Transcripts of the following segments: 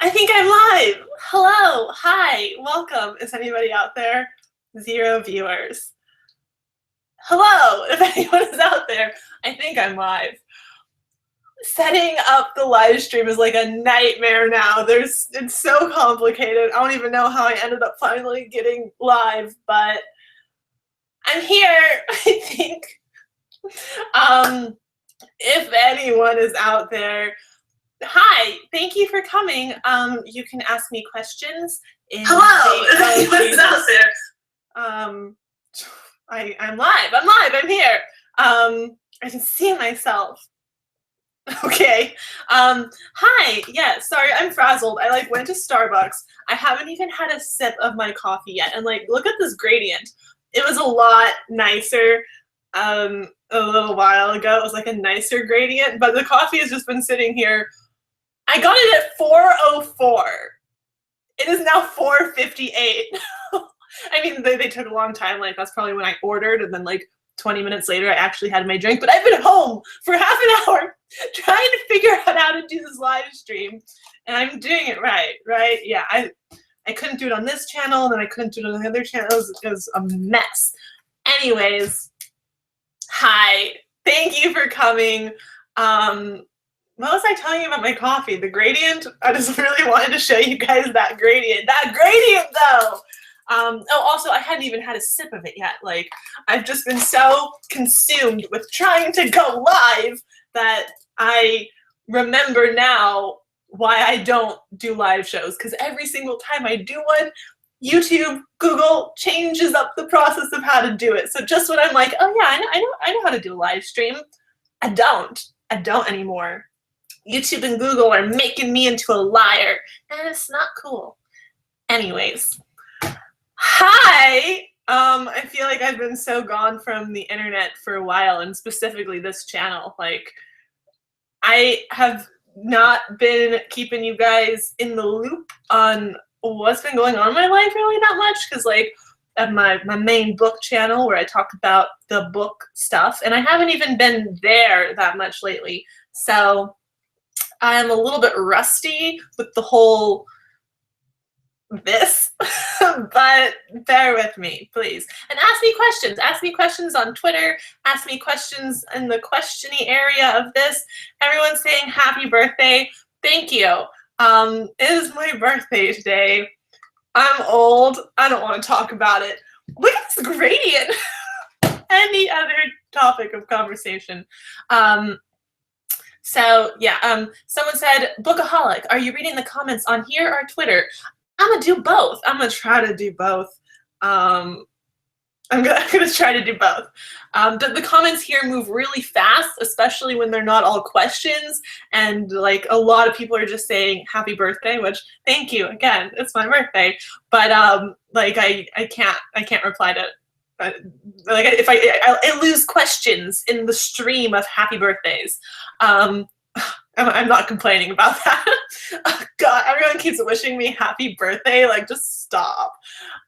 I think I'm live. Hello, hi, welcome. Is anybody out there? 0 viewers. Hello, if anyone is out there, I think I'm live. Setting up the live stream is like a nightmare now. It's so complicated. I don't even know how I ended up finally getting live, but I'm here, I think. If anyone is out there, hi, thank you for coming. You can ask me questions. Hello, if anyone's out there. I'm live. I'm here. I can see myself. Okay. Hi. Yeah, sorry, I'm frazzled. I went to Starbucks. I haven't even had a sip of my coffee yet. And look at this gradient. It was a lot nicer a little while ago. It was a nicer gradient, but the coffee has just been sitting here. I got it at 4:04. It is now 4:58. I mean, they took a long time. That's probably when I ordered, and then 20 minutes later, I actually had my drink. But I've been home for half an hour trying to figure out how to do this live stream, and I'm doing it right? Yeah, I couldn't do it on this channel, and then I couldn't do it on the other channels. It was a mess. Anyways, hi. Thank you for coming. What was I telling you about my coffee? The gradient? I just really wanted to show you guys that gradient. That gradient, though! Oh, also, I hadn't even had a sip of it yet. I've just been so consumed with trying to go live that I remember now why I don't do live shows. Because every single time I do one, YouTube, Google changes up the process of how to do it. So just when I'm like, oh yeah, I know how to do a live stream, I don't anymore. YouTube and Google are making me into a liar, and it's not cool. Anyways, hi! I feel like I've been so gone from the internet for a while, and specifically this channel. I have not been keeping you guys in the loop on what's been going on in my life really that much, because at my main book channel where I talk about the book stuff, and I haven't even been there that much lately. So I'm a little bit rusty with the whole this, but bear with me, please. And ask me questions. Ask me questions on Twitter. Ask me questions in the questiony area of this. Everyone's saying happy birthday. Thank you. It is my birthday today. I'm old. I don't want to talk about it. Look at this gradient. Any other topic of conversation. So yeah, someone said, Bookaholic, are you reading the comments on here or Twitter? I'm gonna do both. I'm gonna try to do both. I'm gonna try to do both. The comments here move really fast, especially when they're not all questions, and a lot of people are just saying happy birthday, which thank you again. It's my birthday, but I can't reply to. If I lose questions in the stream of happy birthdays. I'm not complaining about that. Oh, God, everyone keeps wishing me happy birthday. Just stop.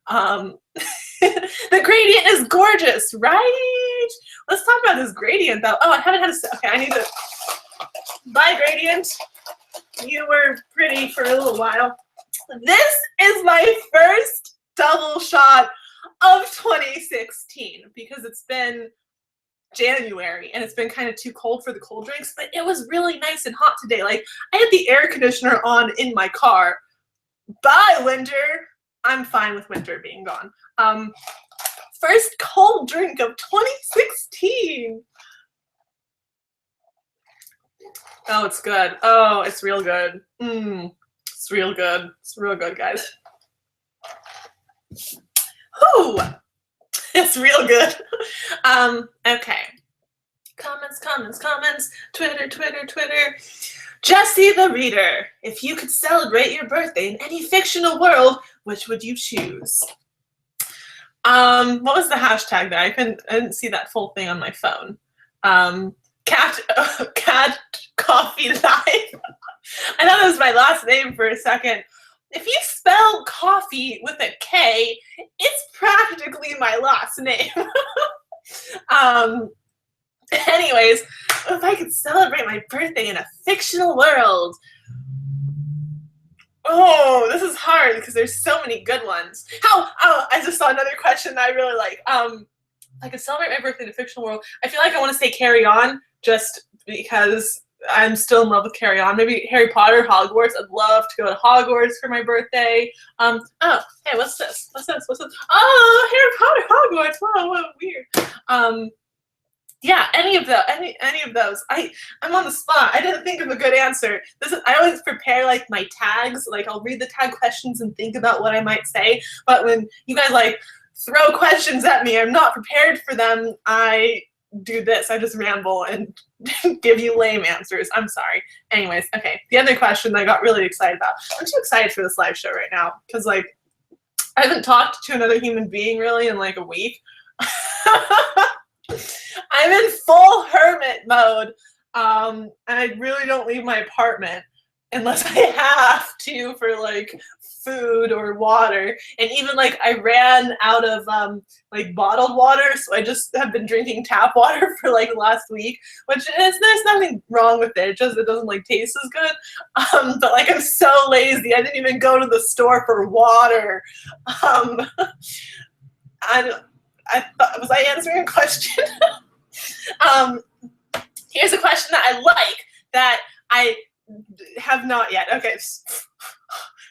The gradient is gorgeous, right? Let's talk about this gradient, though. Oh, I haven't had a... Okay, I need to... Bye, gradient. You were pretty for a little while. This is my first double shot of 2016 because it's been January and it's been kind of too cold for the cold drinks, but it was really nice and hot today. I had the air conditioner on in my car. Bye, winter. I'm fine with winter being gone. First cold drink of 2016. Oh, it's good. Oh, it's real good. It's real good. It's real good, guys. Whew. It's real good. Okay. Comments. Twitter. Jesse the Reader. If you could celebrate your birthday in any fictional world, which would you choose? What was the hashtag there? I didn't see that full thing on my phone. Cat Coffee Live. I thought that was my last name for a second. If you spell coffee with a K, it's practically my last name. Anyways, if I could celebrate my birthday in a fictional world, Oh, this is hard because there's so many good ones. Oh, I just saw another question that I really like. I could celebrate my birthday in a fictional world. I feel like I want to say Carry On just because I'm still in love with Carry On. Maybe Harry Potter, Hogwarts. I'd love to go to Hogwarts for my birthday. Oh, hey, what's this? What's this? What's this? Oh, Harry Potter, Hogwarts. Wow, what weird. Yeah, any of those. I'm on the spot. I didn't think of a good answer. I always prepare like my tags. Like I'll read the tag questions and think about what I might say. But when you guys like throw questions at me, I'm not prepared for them. I do this. I just ramble and give you lame answers. I'm sorry. Anyways, okay. The other question that I got really excited about. I'm too excited for this live show right now because like I haven't talked to another human being really in like a week. I'm in full hermit mode, and I really don't leave my apartment unless I have to for like food or water. And even like I ran out of like bottled water, so I just have been drinking tap water for like the last week, which is there's nothing wrong with it. It doesn't like taste as good. But like I'm so lazy, I didn't even go to the store for water. I thought, was I answering a question? Here's a question that I like that I have not yet. Okay,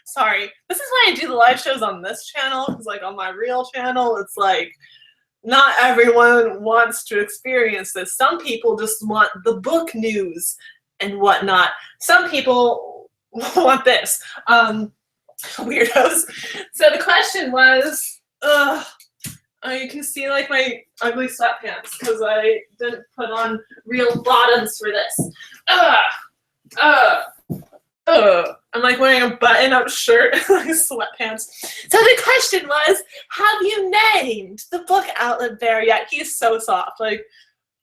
sorry. This is why I do the live shows on this channel, because like on my real channel, it's like not everyone wants to experience this. Some people just want the book news and whatnot. Some people want this. Weirdos. So the question was, you can see like my ugly sweatpants because I didn't put on real bottoms for this. I'm like wearing a button-up shirt, like sweatpants. So the question was, have you named the book outlet bear yet? He's so soft. Like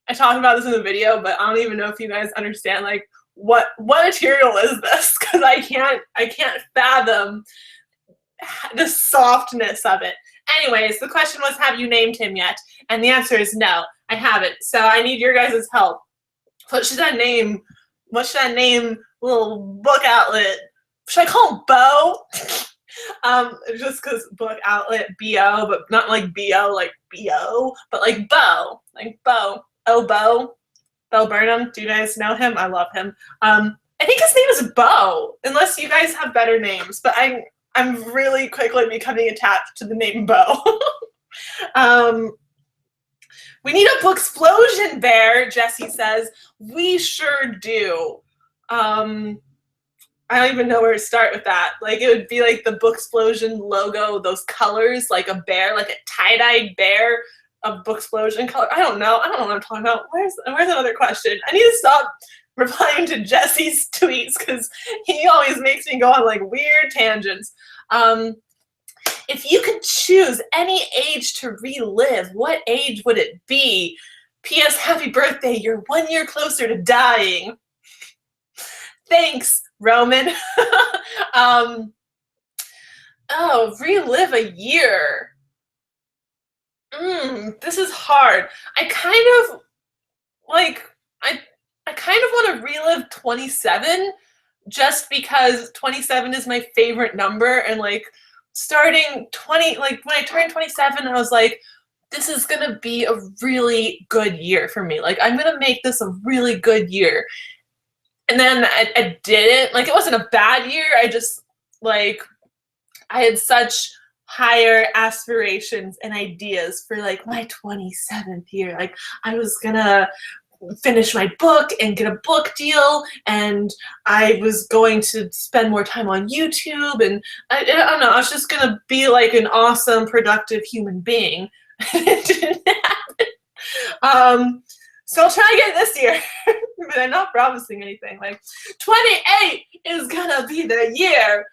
I talked about this in the video, but I don't even know if you guys understand like what material is this because I can't fathom the softness of it. Anyways, the question was, have you named him yet? And the answer is no, I haven't. So I need your guys' help. What should I name? What should I name little book outlet? Should I call him Bo? Just because book outlet, B-O, but not like B-O, like B-O, but like Bo. Like Bo. Oh, Bo. Bo Burnham. Do you guys know him? I love him. I think his name is Bo, unless you guys have better names, but I'm really quickly becoming attached to the name Bo. We need a book explosion bear, Jesse says. We sure do. I don't even know where to start with that. Like it would be like the book explosion logo, those colors, like a bear, like a tie-dyed bear of book explosion color. I don't know what I'm talking about. Where's another question? I need to stop replying to Jesse's tweets because he always makes me go on like weird tangents. If you could choose any age to relive, what age would it be? P.S. Happy birthday, you're 1 year closer to dying. Thanks, Roman. Relive a year. This is hard. I kind of want to relive 27 just because 27 is my favorite number, and like starting 20, like when I turned 27, I was like, this is gonna be a really good year for me. Like I'm gonna make this a really good year. And then I didn't. Like it wasn't a bad year. I just like I had such higher aspirations and ideas for like my 27th year. Like I was gonna finish my book and get a book deal, and I was going to spend more time on YouTube, and I don't know, I was just gonna be like an awesome, productive human being. It didn't happen. So I'll try again this year, but I'm not promising anything. Like 28 is gonna be the year.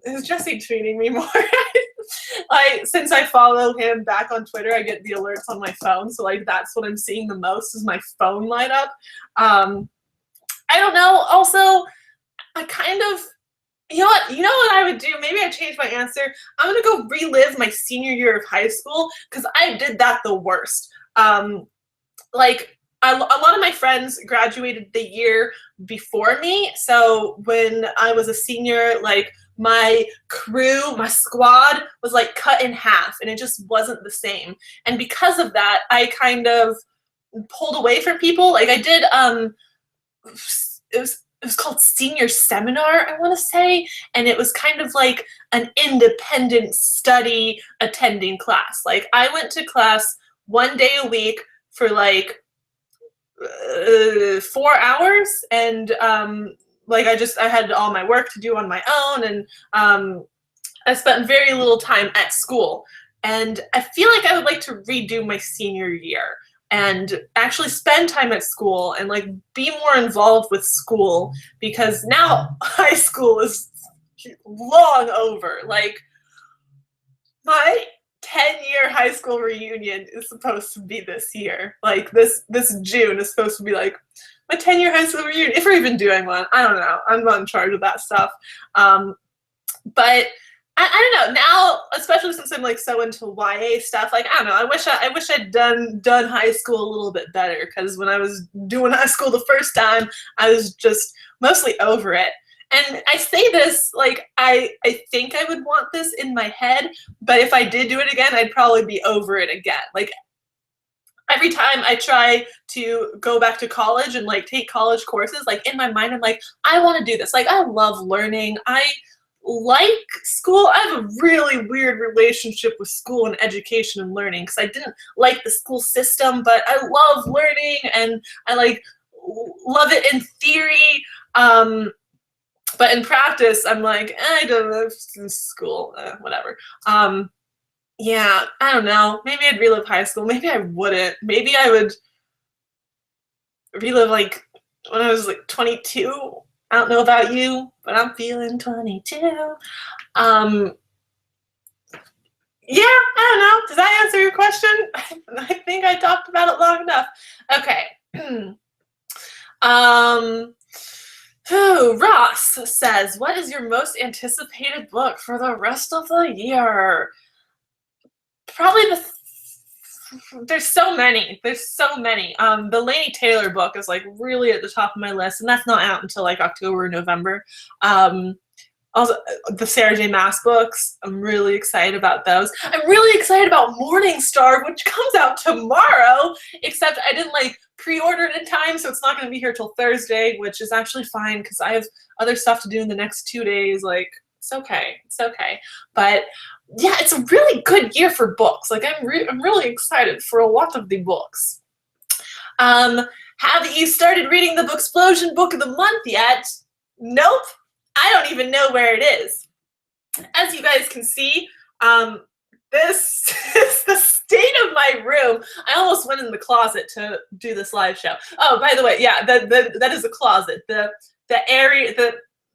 Is Jesse tweeting me more? Like since I follow him back on Twitter, I get the alerts on my phone. So like that's what I'm seeing the most is my phone light up. I don't know. Also, I kind of, you know what I would do? Maybe I changed my answer. I'm gonna go relive my senior year of high school because I did that the worst. Like a lot of my friends graduated the year before me. So when I was a senior, like my crew, my squad was like cut in half and it just wasn't the same. And because of that, I kind of pulled away from people. Like I did, it was called senior seminar, I want to say, and it was kind of like an independent study attending class. Like I went to class 1 day a week for like 4 hours, and like I had all my work to do on my own, and I spent very little time at school. And I feel like I would like to redo my senior year and actually spend time at school and like be more involved with school, because now high school is long over. Like my 10-year high school reunion is supposed to be this year. Like this June is supposed to be like my 10-year high school reunion, if we're even doing one. I don't know. I'm not in charge of that stuff. But I don't know, now, especially since I'm like so into YA stuff, like I don't know, I wish I'd done high school a little bit better, because when I was doing high school the first time, I was just mostly over it. And I say this like I think I would want this in my head, but if I did do it again, I'd probably be over it again. Like every time I try to go back to college and like take college courses, like in my mind I'm like, I want to do this. Like I love learning. I like school. I have a really weird relationship with school and education and learning, because I didn't like the school system, but I love learning and I like love it in theory. But in practice, I'm like, I don't know, school, whatever. Yeah, I don't know. Maybe I'd relive high school. Maybe I wouldn't. Maybe I would relive like when I was like 22. I don't know about you, but I'm feeling 22. Yeah, I don't know. Does that answer your question? I think I talked about it long enough. Okay. Ross says, what is your most anticipated book for the rest of the year? Probably there's so many. The Laini Taylor book is like really at the top of my list, and that's not out until like October or November. Also, the Sarah J. Maas books, I'm really excited about those. I'm really excited about Morningstar, which comes out tomorrow, except I didn't like pre-order it in time, so it's not going to be here till Thursday, which is actually fine because I have other stuff to do in the next 2 days. Like, it's okay. But yeah, it's a really good year for books. Like, I'm really excited for a lot of the books. Have you started reading the Booksplosion Book of the Month yet? Nope. I don't even know where it is. As you guys can see, this is the state of my room. I almost went in the closet to do this live show. Oh, by the way, yeah, that is a closet. The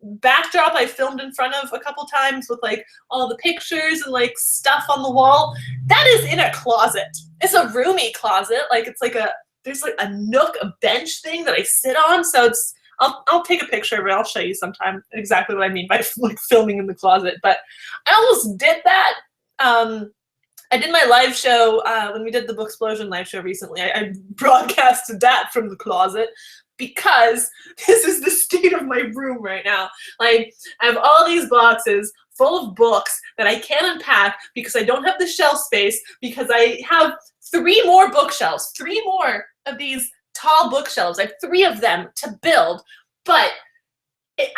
backdrop I filmed in front of a couple times with like all the pictures and like stuff on the wall, that is in a closet. It's a roomy closet. Like it's like there's like a nook, a bench thing that I sit on. So it's, I'll take a picture of it. I'll show you sometime exactly what I mean by like filming in the closet. But I almost did that. I did my live show when we did the Booksplosion live show recently. I broadcasted that from the closet because this is the state of my room right now. Like, I have all these boxes full of books that I can't unpack because I don't have the shelf space, because I have 3 more bookshelves, 3 more of these tall bookshelves. I have 3 of them to build, but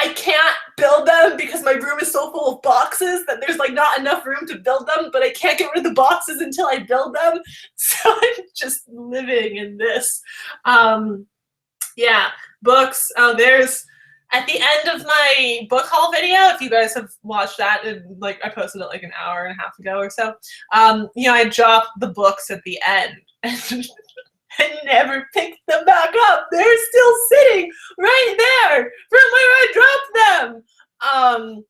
I can't build them because my room is so full of boxes that there's like not enough room to build them, but I can't get rid of the boxes until I build them. So I'm just living in this. Yeah, books. There's at the end of my book haul video, if you guys have watched that, like I posted it like an hour and a half ago or so. You know, I dropped the books at the end. I never picked them back up. They're still sitting right there from where I dropped them.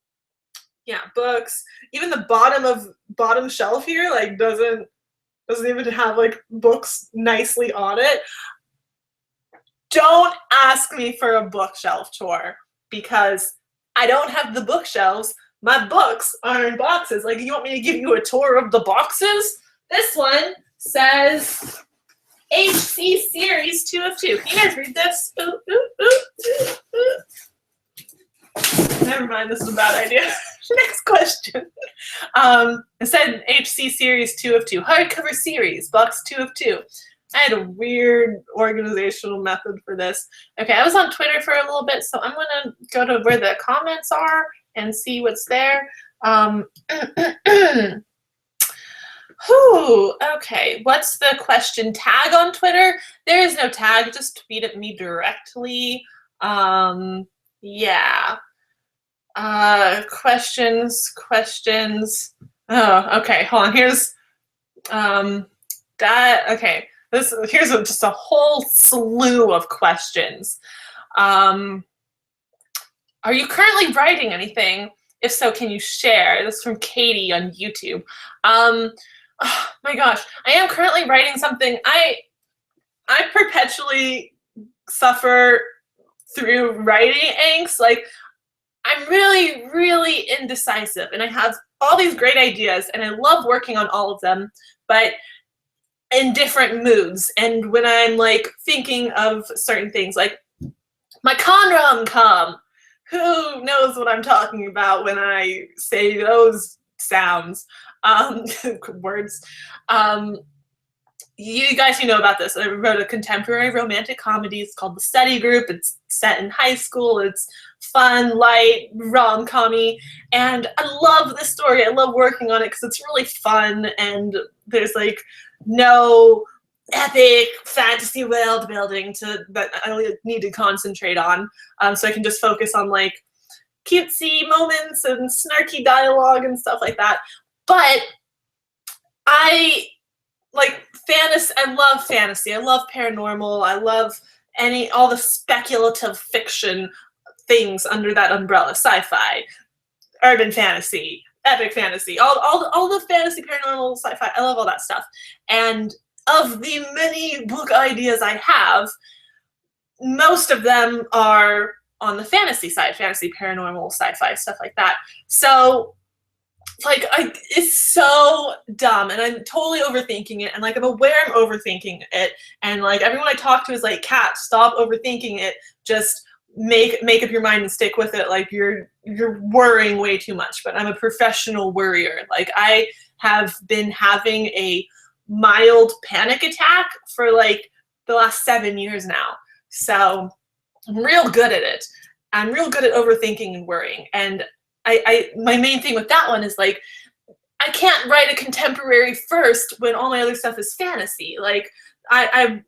Yeah, books. Even the bottom shelf here like doesn't even have like books nicely on it. Don't ask me for a bookshelf tour because I don't have the bookshelves. My books are in boxes. Like, you want me to give you a tour of the boxes? This one says HC series 2 of 2. Can you guys read this? Ooh, ooh, ooh, ooh, ooh. Never mind, this is a bad idea. Next question. It said HC series 2 of 2. Hardcover series, box 2 of 2. I had a weird organizational method for this. Okay, I was on Twitter for a little bit, so I'm gonna go to where the comments are and see what's there. Whew, okay, what's the question tag on Twitter? There is no tag, just tweet at me directly. Yeah. Questions. Oh, okay, hold on, here's, okay. Here's just a whole slew of questions. Are you currently writing anything? If so, can you share? This is from Katie on YouTube. Oh my gosh, I am currently writing something. I perpetually suffer through writing angst. Like, I'm really, really indecisive, and I have all these great ideas, and I love working on all of them, but in different moods. And when I'm like thinking of certain things, like my con rom-com, who knows what I'm talking about when I say those sounds, words. You guys who know about this, I wrote a contemporary romantic comedy. It's called The Study Group. It's set in high school. It's fun, light, rom-com-y, and I love this story. I love working on it because it's really fun, and there's like no epic fantasy world building that I really need to concentrate on, so I can just focus on like cutesy moments and snarky dialogue and stuff like that. But I like fantasy. I love fantasy. I love paranormal. I love all the speculative fiction things under that umbrella. Sci-fi, urban fantasy, epic fantasy, all the fantasy, paranormal, sci-fi. I love all that stuff. And of the many book ideas I have, most of them are on the fantasy side, fantasy, paranormal, sci-fi, stuff like that. So like, it's so dumb, and I'm totally overthinking it, and like I'm aware I'm overthinking it, and like everyone I talk to is like, Kat, stop overthinking it, just make up your mind and stick with it. Like, you're worrying way too much. But I'm a professional worrier. Like, I have been having a mild panic attack for like the last 7 years now, so I'm real good at it. I'm real good at overthinking and worrying. And my main thing with that one is like, I can't write a contemporary first when all my other stuff is fantasy. Like, I'm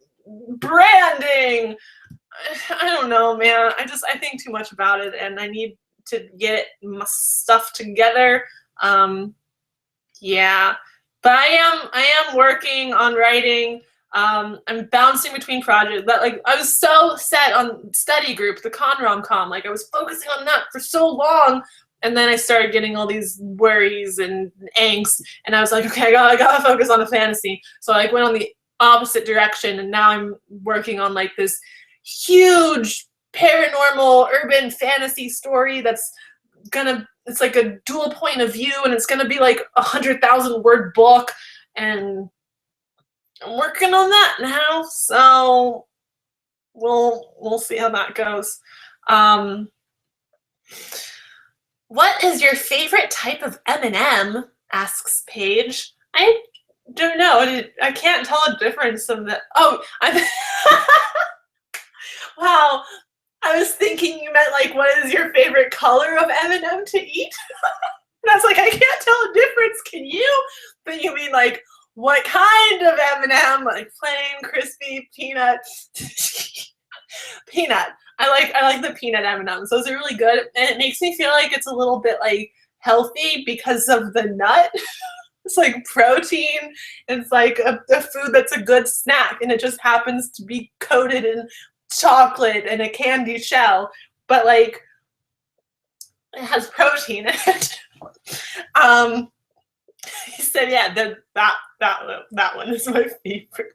branding. I don't know, man. I think too much about it, and I need to get my stuff together. Yeah, but I am working on writing. I'm bouncing between projects, but like I was so set on Study Group, the con rom-com. Like, I was focusing on that for so long, and then I started getting all these worries and angst, and I was like, okay, I gotta focus on the fantasy. So I like went on the opposite direction, and now I'm working on like this huge paranormal urban fantasy story that's it's like a dual point of view, and it's gonna be like 100,000 word book, and I'm working on that now, so we'll see how that goes. What is your favorite type of M&M? Asks Paige. I don't know. I can't tell a difference of the. Oh, wow. I was thinking you meant like, what is your favorite color of M&M to eat? And I was like, I can't tell a difference. Can you? But you mean like, what kind of M&M? Like plain, crispy, peanut. Peanut. I like the peanut M&Ms. Those are really good, and it makes me feel like it's a little bit like healthy because of the nut. It's like protein. It's like a food that's a good snack, and it just happens to be coated in chocolate and a candy shell, but like it has protein in it. He said, yeah, that one is my favorite.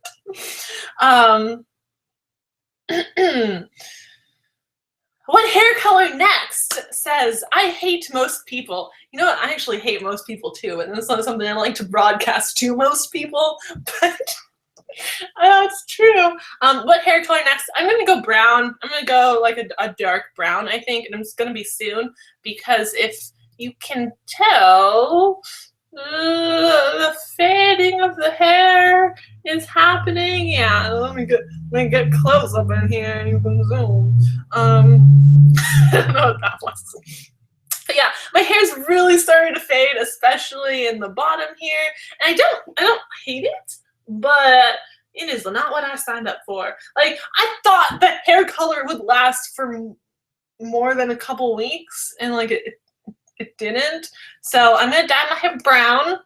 What hair color next? Says, I hate most people. You know what? I actually hate most people too, and this is not something I like to broadcast to most people, but That's true. What hair color next? I'm gonna go brown. I'm gonna go like a dark brown, I think, and it's gonna be soon because if you can tell, the fading of the hair is happening. Yeah, let me get close up in here and you can zoom. I don't know what that was. But yeah, my hair's really starting to fade, especially in the bottom here. And I don't hate it, but it is not what I signed up for. Like, I thought the hair color would last for more than a couple weeks, and like it didn't. So I'm gonna dye my hair brown,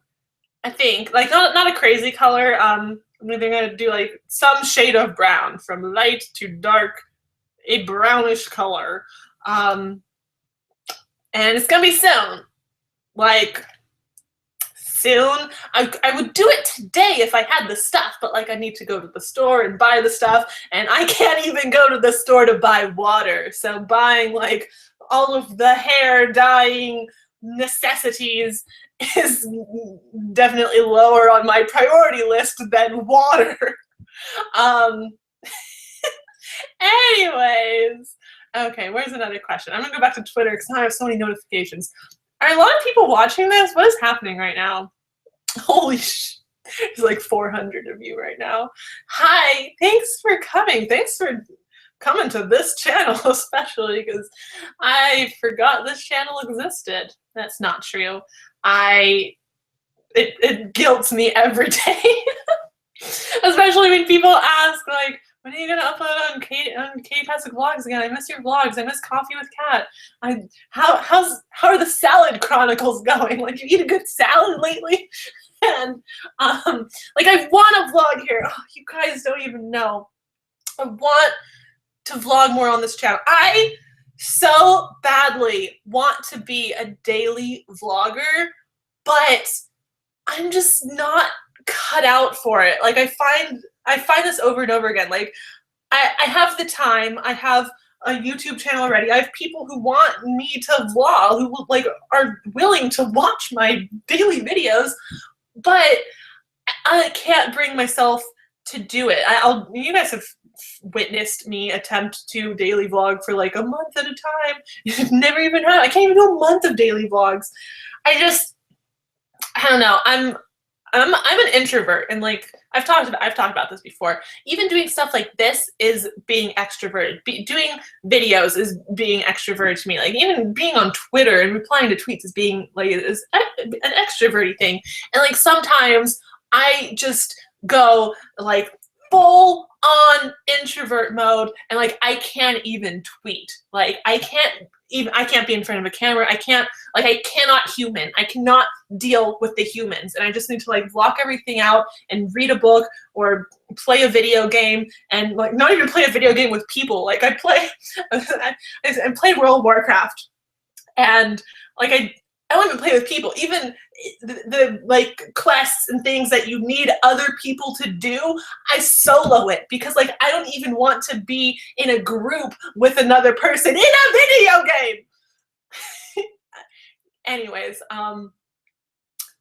I think. Like not a crazy color. I'm either gonna do like some shade of brown, from light to dark, a brownish color. And it's gonna be soon. Like, soon. I would do it today if I had the stuff, but like I need to go to the store and buy the stuff, and I can't even go to the store to buy water. So buying like all of the hair dyeing necessities is definitely lower on my priority list than water. Anyways, okay, where's another question? I'm gonna go back to Twitter because now I have so many notifications. Are a lot of people watching this? What is happening right now? Holy sh! There's like 400 of you right now. Hi, thanks for coming. Thanks for coming to this channel, especially because I forgot this channel existed. That's not true. It guilts me every day, especially when people ask like, when are you gonna upload on Katytastic vlogs again? I miss your vlogs. I miss Coffee with Kat. How are the salad chronicles going? Like, you eat a good salad lately? And like, I want to vlog here. Oh, you guys don't even know. I want to vlog more on this channel. I so badly want to be a daily vlogger, but I'm just not cut out for it. Like, I find this over and over again. Like, I have the time. I have a YouTube channel already. I have people who want me to vlog, who like are willing to watch my daily videos, but I can't bring myself to do it. You guys have witnessed me attempt to daily vlog for like a month at a time. Never even had. I can't even do a month of daily vlogs. I don't know. I'm an introvert, and like I've talked about this before. Even doing stuff like this is being extroverted. Doing videos is being extroverted to me. Like, even being on Twitter and replying to tweets is being like is an extroverty thing. And like sometimes I just go like full on introvert mode, and like I can't even tweet. Like I can't be in front of a camera. I cannot human. I cannot deal with the humans, and I just need to like block everything out and read a book or play a video game, and like not even play a video game with people. Like I play World of Warcraft, and like I don't even play with people. Even the like quests and things that you need other people to do, I solo it because like I don't even want to be in a group with another person in a video game. Anyways,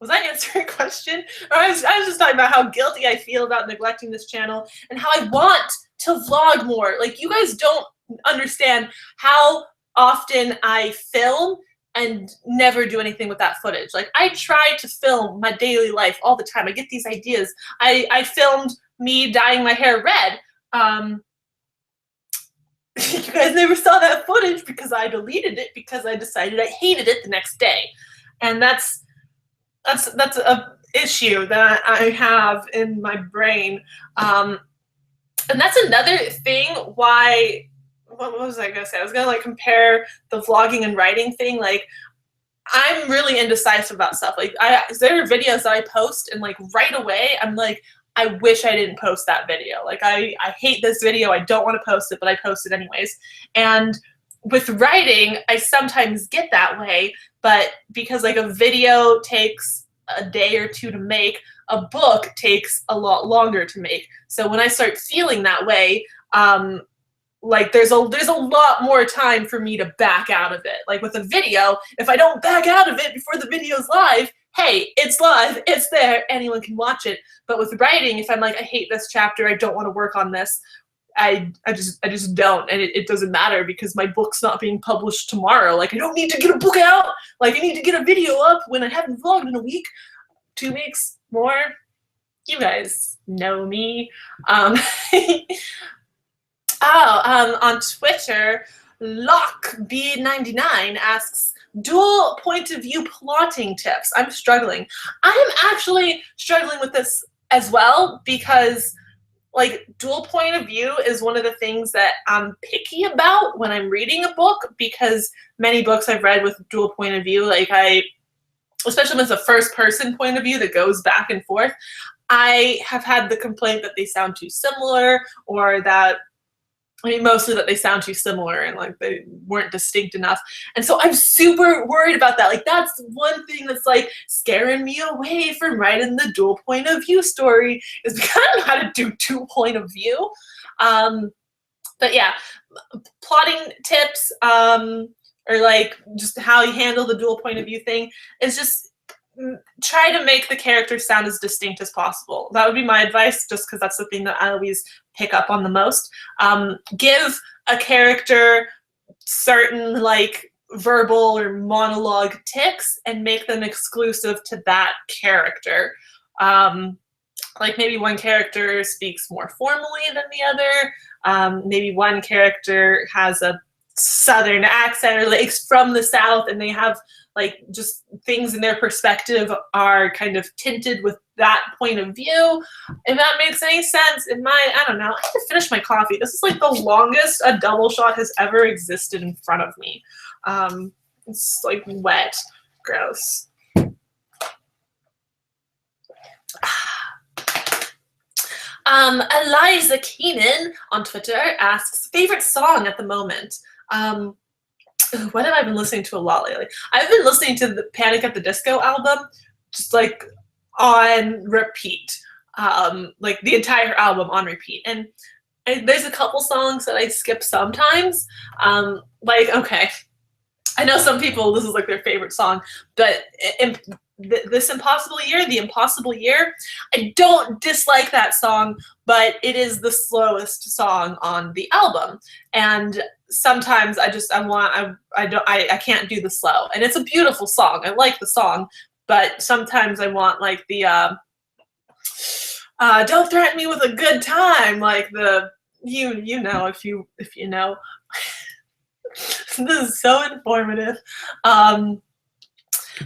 was I answering a question? Or I was just talking about how guilty I feel about neglecting this channel and how I want to vlog more. Like, you guys don't understand how often I film and never do anything with that footage. Like, I try to film my daily life all the time. I get these ideas. I filmed me dyeing my hair red. You guys never saw that footage because I deleted it because I decided I hated it the next day. And that's a issue that I have in my brain. And that's another thing why, what was I gonna say? I was gonna like compare the vlogging and writing thing. Like, I'm really indecisive about stuff. Like, there are videos that I post and like right away I'm like, I wish I didn't post that video. Like, I hate this video. I don't want to post it, but I post it anyways. And with writing, I sometimes get that way, but because like a video takes a day or two to make, a book takes a lot longer to make. So when I start feeling that way, like there's a lot more time for me to back out of it. Like with a video, if I don't back out of it before the video's live, hey, it's live, it's there, anyone can watch it. But with writing, if I'm like, I hate this chapter, I don't want to work on this, I just don't, and it doesn't matter because my book's not being published tomorrow. Like, I don't need to get a book out. Like, I need to get a video up when I haven't vlogged in a week, 2 weeks more. You guys know me. On Twitter, LockB99 asks, dual point of view plotting tips. I'm struggling. I am actually struggling with this as well because, like, dual point of view is one of the things that I'm picky about when I'm reading a book, because many books I've read with dual point of view, like, especially when it's a first person point of view that goes back and forth, I have had the complaint that they sound too similar, or that, I mean, mostly that they sound too similar and like they weren't distinct enough. And so I'm super worried about that. Like, that's one thing that's like scaring me away from writing the dual point of view story, is because I don't know how to do dual point of view. But yeah, plotting tips, or like just how you handle the dual point of view thing is just try to make the characters sound as distinct as possible. That would be my advice, just because that's the thing that I always pick up on the most. Give a character certain like verbal or monologue tics and make them exclusive to that character. Like, maybe one character speaks more formally than the other. Maybe one character has a Southern accent, or like from the South, and they have like just things in their perspective are kind of tinted with that point of view. If that makes any sense. I don't know. I have to finish my coffee. This is like the longest a double shot has ever existed in front of me. It's like wet. Gross. Eliza Keenan on Twitter asks, favorite song at the moment? What have I been listening to a lot lately? I've been listening to the Panic at the Disco album, just like on repeat, like the entire album on repeat. And there's a couple songs that I skip sometimes. Like, okay, I know some people, this is like their favorite song, but this Impossible Year, The Impossible Year, I don't dislike that song, but it is the slowest song on the album. And sometimes I can't do the slow. And it's a beautiful song. I like the song, but sometimes I want like the don't threaten me with a good time, like the you know, if you know. This is so informative.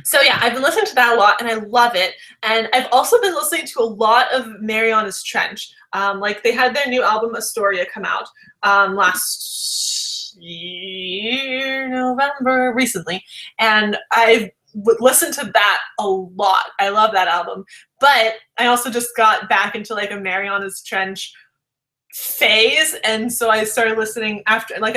So yeah, I've been listening to that a lot and I love it. And I've also been listening to a lot of Mariana's Trench. Like, they had their new album Astoria come out last year, November, recently. And I've listened to that a lot. I love that album. But I also just got back into like a Mariana's Trench phase, and so I started listening after I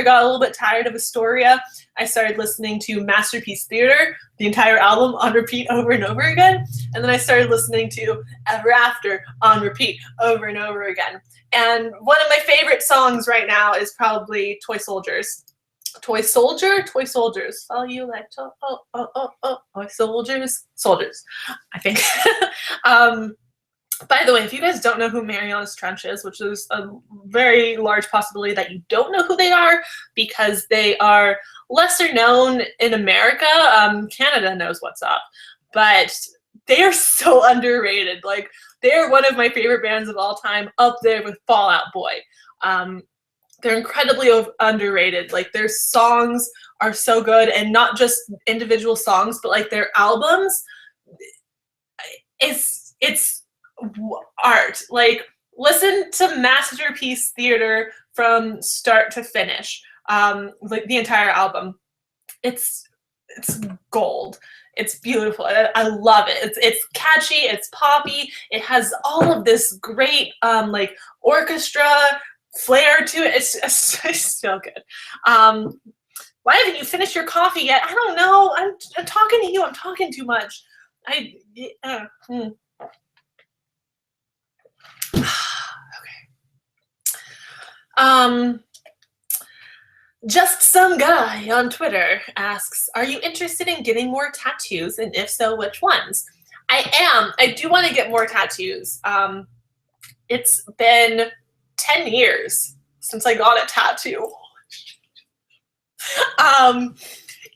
got a little bit tired of Astoria. I started listening to Masterpiece Theater, the entire album, on repeat over and over again, and then I started listening to Ever After on repeat over and over again. And one of my favorite songs right now is probably Toy Soldiers. Toy Soldiers. Follow you like Toy Soldiers, I think. By the way, if you guys don't know who Mariana's Trench is, which is a very large possibility that you don't know who they are because they are lesser known in America, Canada knows what's up, but they are so underrated. Like, they are one of my favorite bands of all time, up there with Fall Out Boy. They're incredibly underrated. Like, their songs are so good, and not just individual songs, but like their albums, it's art. Like, listen to Masterpiece Theater from start to finish, like the entire album. It's gold. It's beautiful. I love it. It's catchy. It's poppy. It has all of this great like orchestra flair to it. It's so good. Why haven't you finished your coffee yet? I don't know. I'm talking to you. I'm talking too much. Okay. Just some guy on Twitter asks, are you interested in getting more tattoos? And if so, which ones? I am. I do want to get more tattoos. It's been 10 years since I got a tattoo.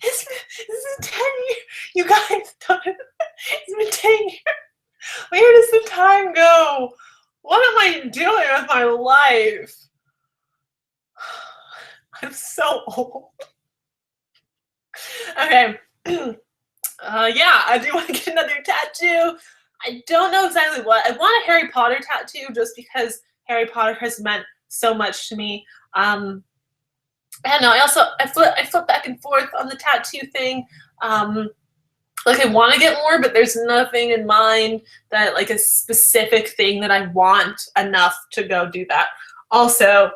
It's been 10 years. You guys don't. It's been 10 years. Where does the time go? What am I doing with my life? I'm so old. Okay. Yeah, I do want to get another tattoo. I don't know exactly what. I want a Harry Potter tattoo just because Harry Potter has meant so much to me. I don't know. I flip back and forth on the tattoo thing. Like I want to get more, but there's nothing in mind that like a specific thing that I want enough to go do that. Also,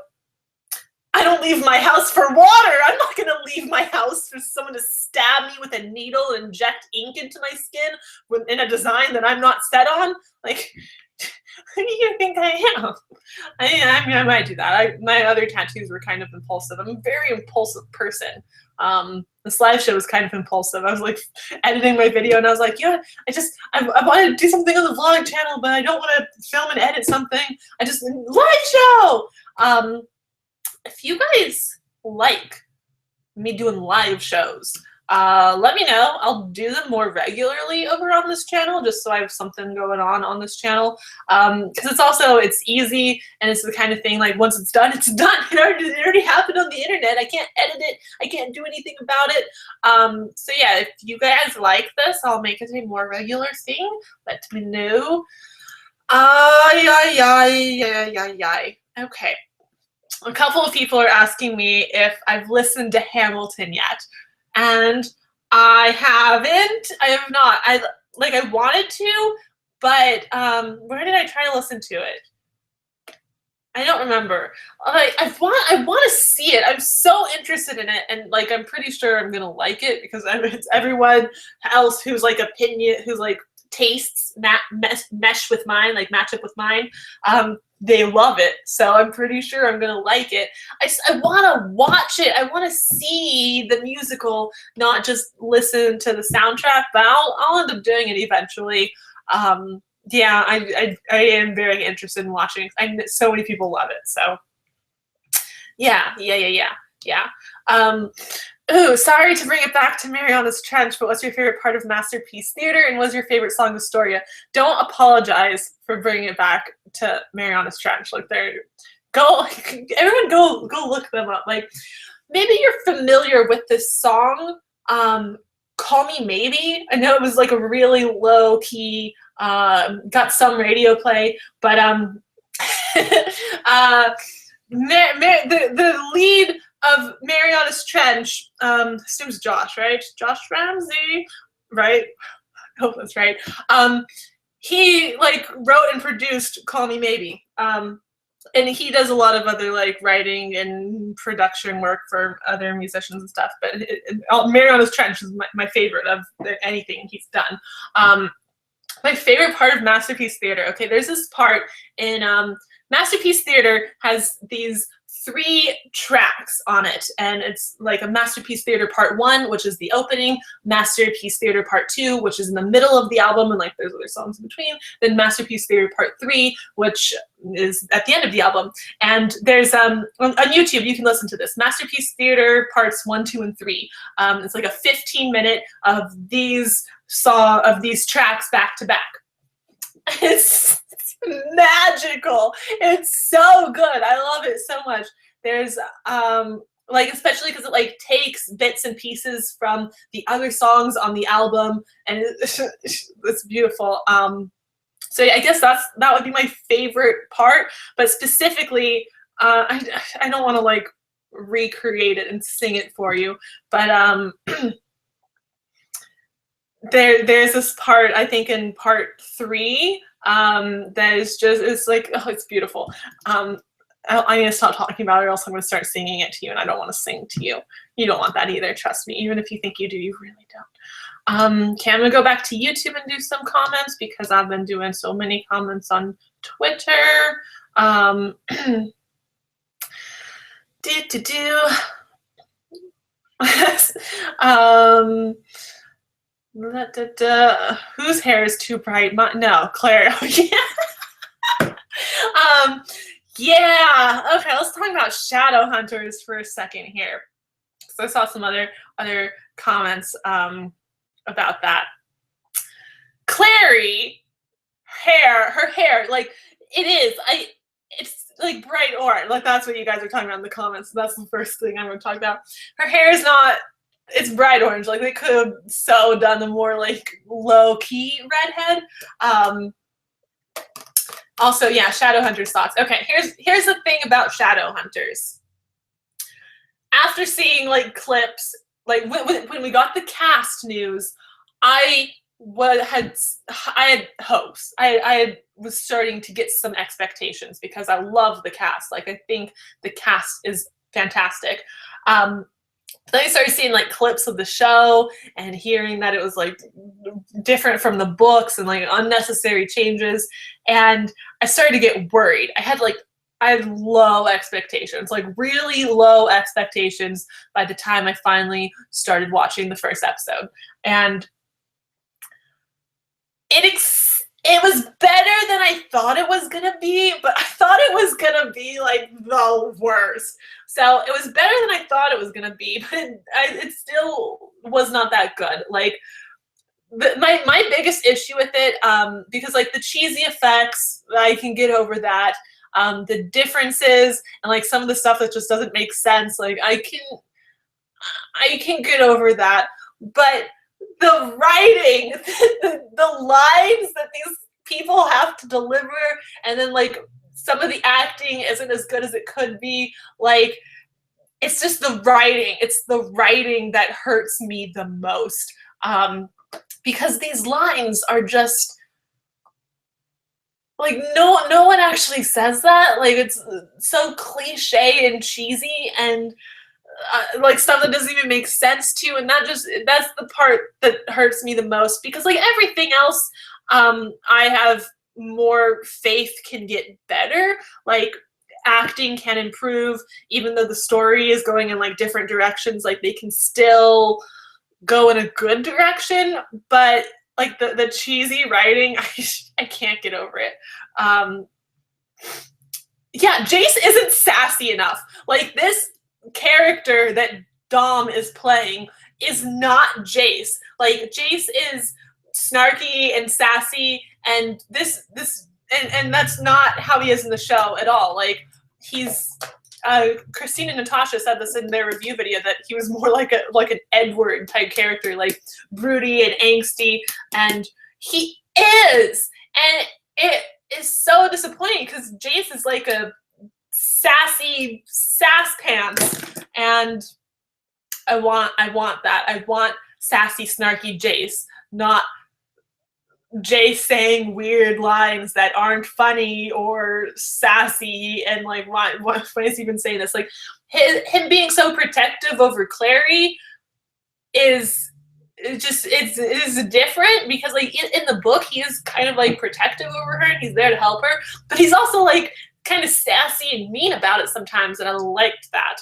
I don't leave my house for water. I'm not going to leave my house for someone to stab me with a needle and inject ink into my skin in a design that I'm not set on. Like, who do you think I am? I might do that. My other tattoos were kind of impulsive. I'm a very impulsive person. This live show was kind of impulsive. I was like editing my video and I was like, yeah, I wanted to do something on the vlog channel, but I don't want to film and edit something. Live show! If you guys like me doing live shows, let me know. I'll do them more regularly over on this channel just so I have something going on this channel. Because it's easy and it's the kind of thing like once it's done, it's done. It already happened on the internet. I can't edit it. I can't do anything about it. So yeah, if you guys like this, I'll make it a more regular thing. Let me know. Okay. A couple of people are asking me if I've listened to Hamilton yet, and I haven't. I have not. I wanted to, but where did I try to listen to it? I don't remember. I want to see it. I'm so interested in it, and like I'm pretty sure I'm gonna like it because it's everyone else who's like tastes mesh with mine, like match up with mine. They love it, so I'm pretty sure I'm gonna like it. I want to watch it. I want to see the musical, not just listen to the soundtrack. But I'll end up doing it eventually. Yeah, I am very interested in watching. So many people love it. So yeah. Ooh, sorry to bring it back to Mariana's Trench, but what's your favorite part of Masterpiece Theater, and what's your favorite song, Astoria? Don't apologize for bringing it back to Mariana's Trench. Like, everyone go look them up. Like, maybe you're familiar with this song, Call Me Maybe. I know it was like a really low key, got some radio play, but the lead of Mariana's Trench, his name's Josh, right? Josh Ramsey, right? I hope that's right. He like wrote and produced Call Me Maybe. And he does a lot of other like writing and production work for other musicians and stuff. But Mariana's Trench is my favorite of anything he's done. My favorite part of Masterpiece Theater. Okay, there's this part in Masterpiece Theater has these 3 tracks on it, and it's like a Masterpiece Theater Part 1, which is the opening, Masterpiece Theater Part 2, which is in the middle of the album, and like there's other songs in between, then Masterpiece Theater Part 3, which is at the end of the album. And there's on YouTube you can listen to this, Masterpiece Theater Parts 1, 2, and 3. It's like a 15-minute of these tracks back to back. It's magical. It's so good. I love it so much. There's like, especially because it like takes bits and pieces from the other songs on the album, and it's beautiful. So yeah, I guess that would be my favorite part, but specifically I don't want to like recreate it and sing it for you, but there's this part, I think in part 3, that is just, it's like, oh, it's beautiful. I'm going to stop talking about it or else I'm going to start singing it to you, and I don't want to sing to you. You don't want that either, trust me. Even if you think you do, you really don't. Okay, I'm going to go back to YouTube and do some comments because I've been doing so many comments on Twitter. um, whose hair is too bright? No, Claire. um, yeah. Okay, let's talk about Shadowhunters for a second here. So I saw some other comments about that. Clary her hair, like it is. It's like bright orange. Like that's what you guys are talking about in the comments. So that's the first thing I'm going to talk about. Her hair is not. It's bright orange. Like they could have so done the more like low key redhead. Also, yeah, Shadowhunters thoughts. Okay, here's the thing about Shadowhunters. After seeing like clips, like when we got the cast news, I had hopes. I was starting to get some expectations because I love the cast. Like I think the cast is fantastic. Then I started seeing like clips of the show and hearing that it was like different from the books and like unnecessary changes, and I started to get worried. I had low expectations, like really low expectations by the time I finally started watching the first episode. And it was better than I thought it was gonna be, but I thought it was gonna be like the worst. So it was better than I thought it was gonna be, but it still was not that good. Like my biggest issue with it, because like the cheesy effects, I can get over that. The differences and like some of the stuff that just doesn't make sense, like I can get over that. But the writing, the lines that these people have to deliver, and then like some of the acting isn't as good as it could be. Like it's just the writing. It's the writing that hurts me the most, because these lines are just like no one actually says that. Like it's so cliche and cheesy, and like stuff that doesn't even make sense to you, and that's the part that hurts me the most, because like everything else, I have more faith can get better. Like acting can improve, even though the story is going in like different directions, like they can still go in a good direction. But like the cheesy writing, I can't get over it. Yeah, Jace isn't sassy enough. Like this character that Dom is playing is not Jace. Like Jace is snarky and sassy, and and that's not how he is in the show at all. Like he's Christine and Natasha said this in their review video, that he was more like an Edward type character, like broody and angsty, and he is. And it is so disappointing because Jace is like a sassy sass pants, and I want that. I want sassy, snarky Jace, not Jace saying weird lines that aren't funny or sassy. And like, why is he even saying this? Like him being so protective over Clary is different, because like in the book he is kind of like protective over her and he's there to help her, but he's also like kind of sassy and mean about it sometimes, and I liked that.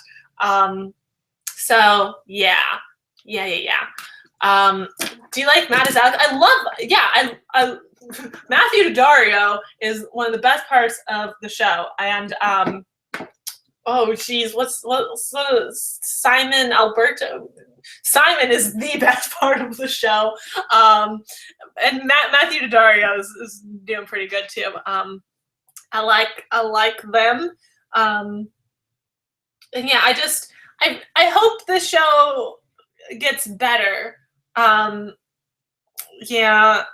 So yeah. Do you like Matt is out? I Matthew Daddario is one of the best parts of the show, and oh geez, what's Simon Alberto? Simon is the best part of the show, and Matthew Daddario is doing pretty good too. I like them, and yeah, I hope the show gets better. Yeah,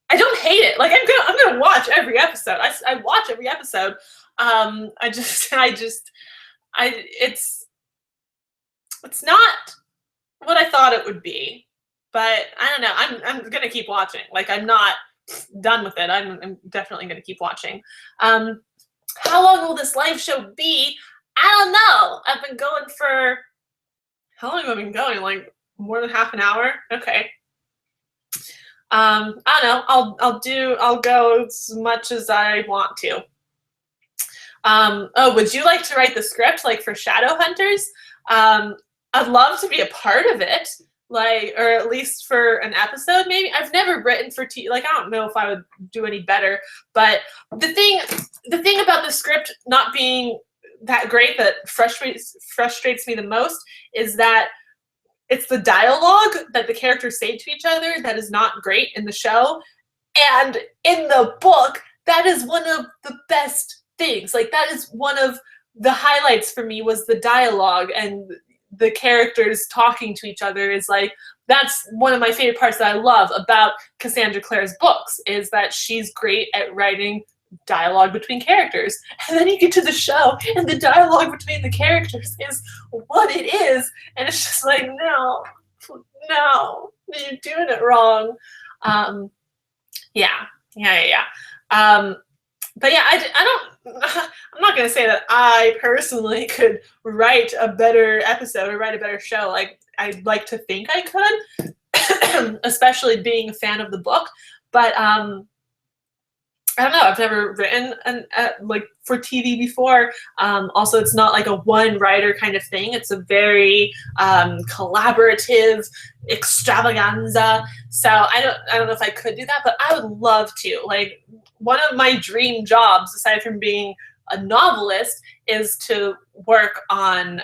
I don't hate it. Like I'm gonna watch every episode. I watch every episode. It's not what I thought it would be, but I don't know. I'm gonna keep watching. Like I'm not done with it. I'm definitely gonna keep watching. How long will this live show be? I don't know. I've been going for, how long have I been going? Like more than half an hour? Okay. I don't know. I'll go as much as I want to. Oh, would you like to write the script like for Shadowhunters? I'd love to be a part of it, like, or at least for an episode, maybe. I've never written for TV. Like, I don't know if I would do any better, but the thing about the script not being that great that frustrates me the most is that it's the dialogue that the characters say to each other that is not great in the show, and in the book, that is one of the best things. Like, that is one of the highlights for me, was the dialogue and the characters talking to each other. Is like, that's one of my favorite parts that I love about Cassandra Clare's books, is that she's great at writing dialogue between characters. And then you get to the show and the dialogue between the characters is what it is, and it's just like, no, you're doing it wrong. Yeah. But yeah, I'm not going to say that I personally could write a better episode or write a better show. Like, I'd like to think I could, especially being a fan of the book. But I don't know. I've never written like for TV before. Also, it's not like a one writer kind of thing. It's a very collaborative extravaganza. So I don't know if I could do that, but I would love to. Like, one of my dream jobs, aside from being a novelist, is to work on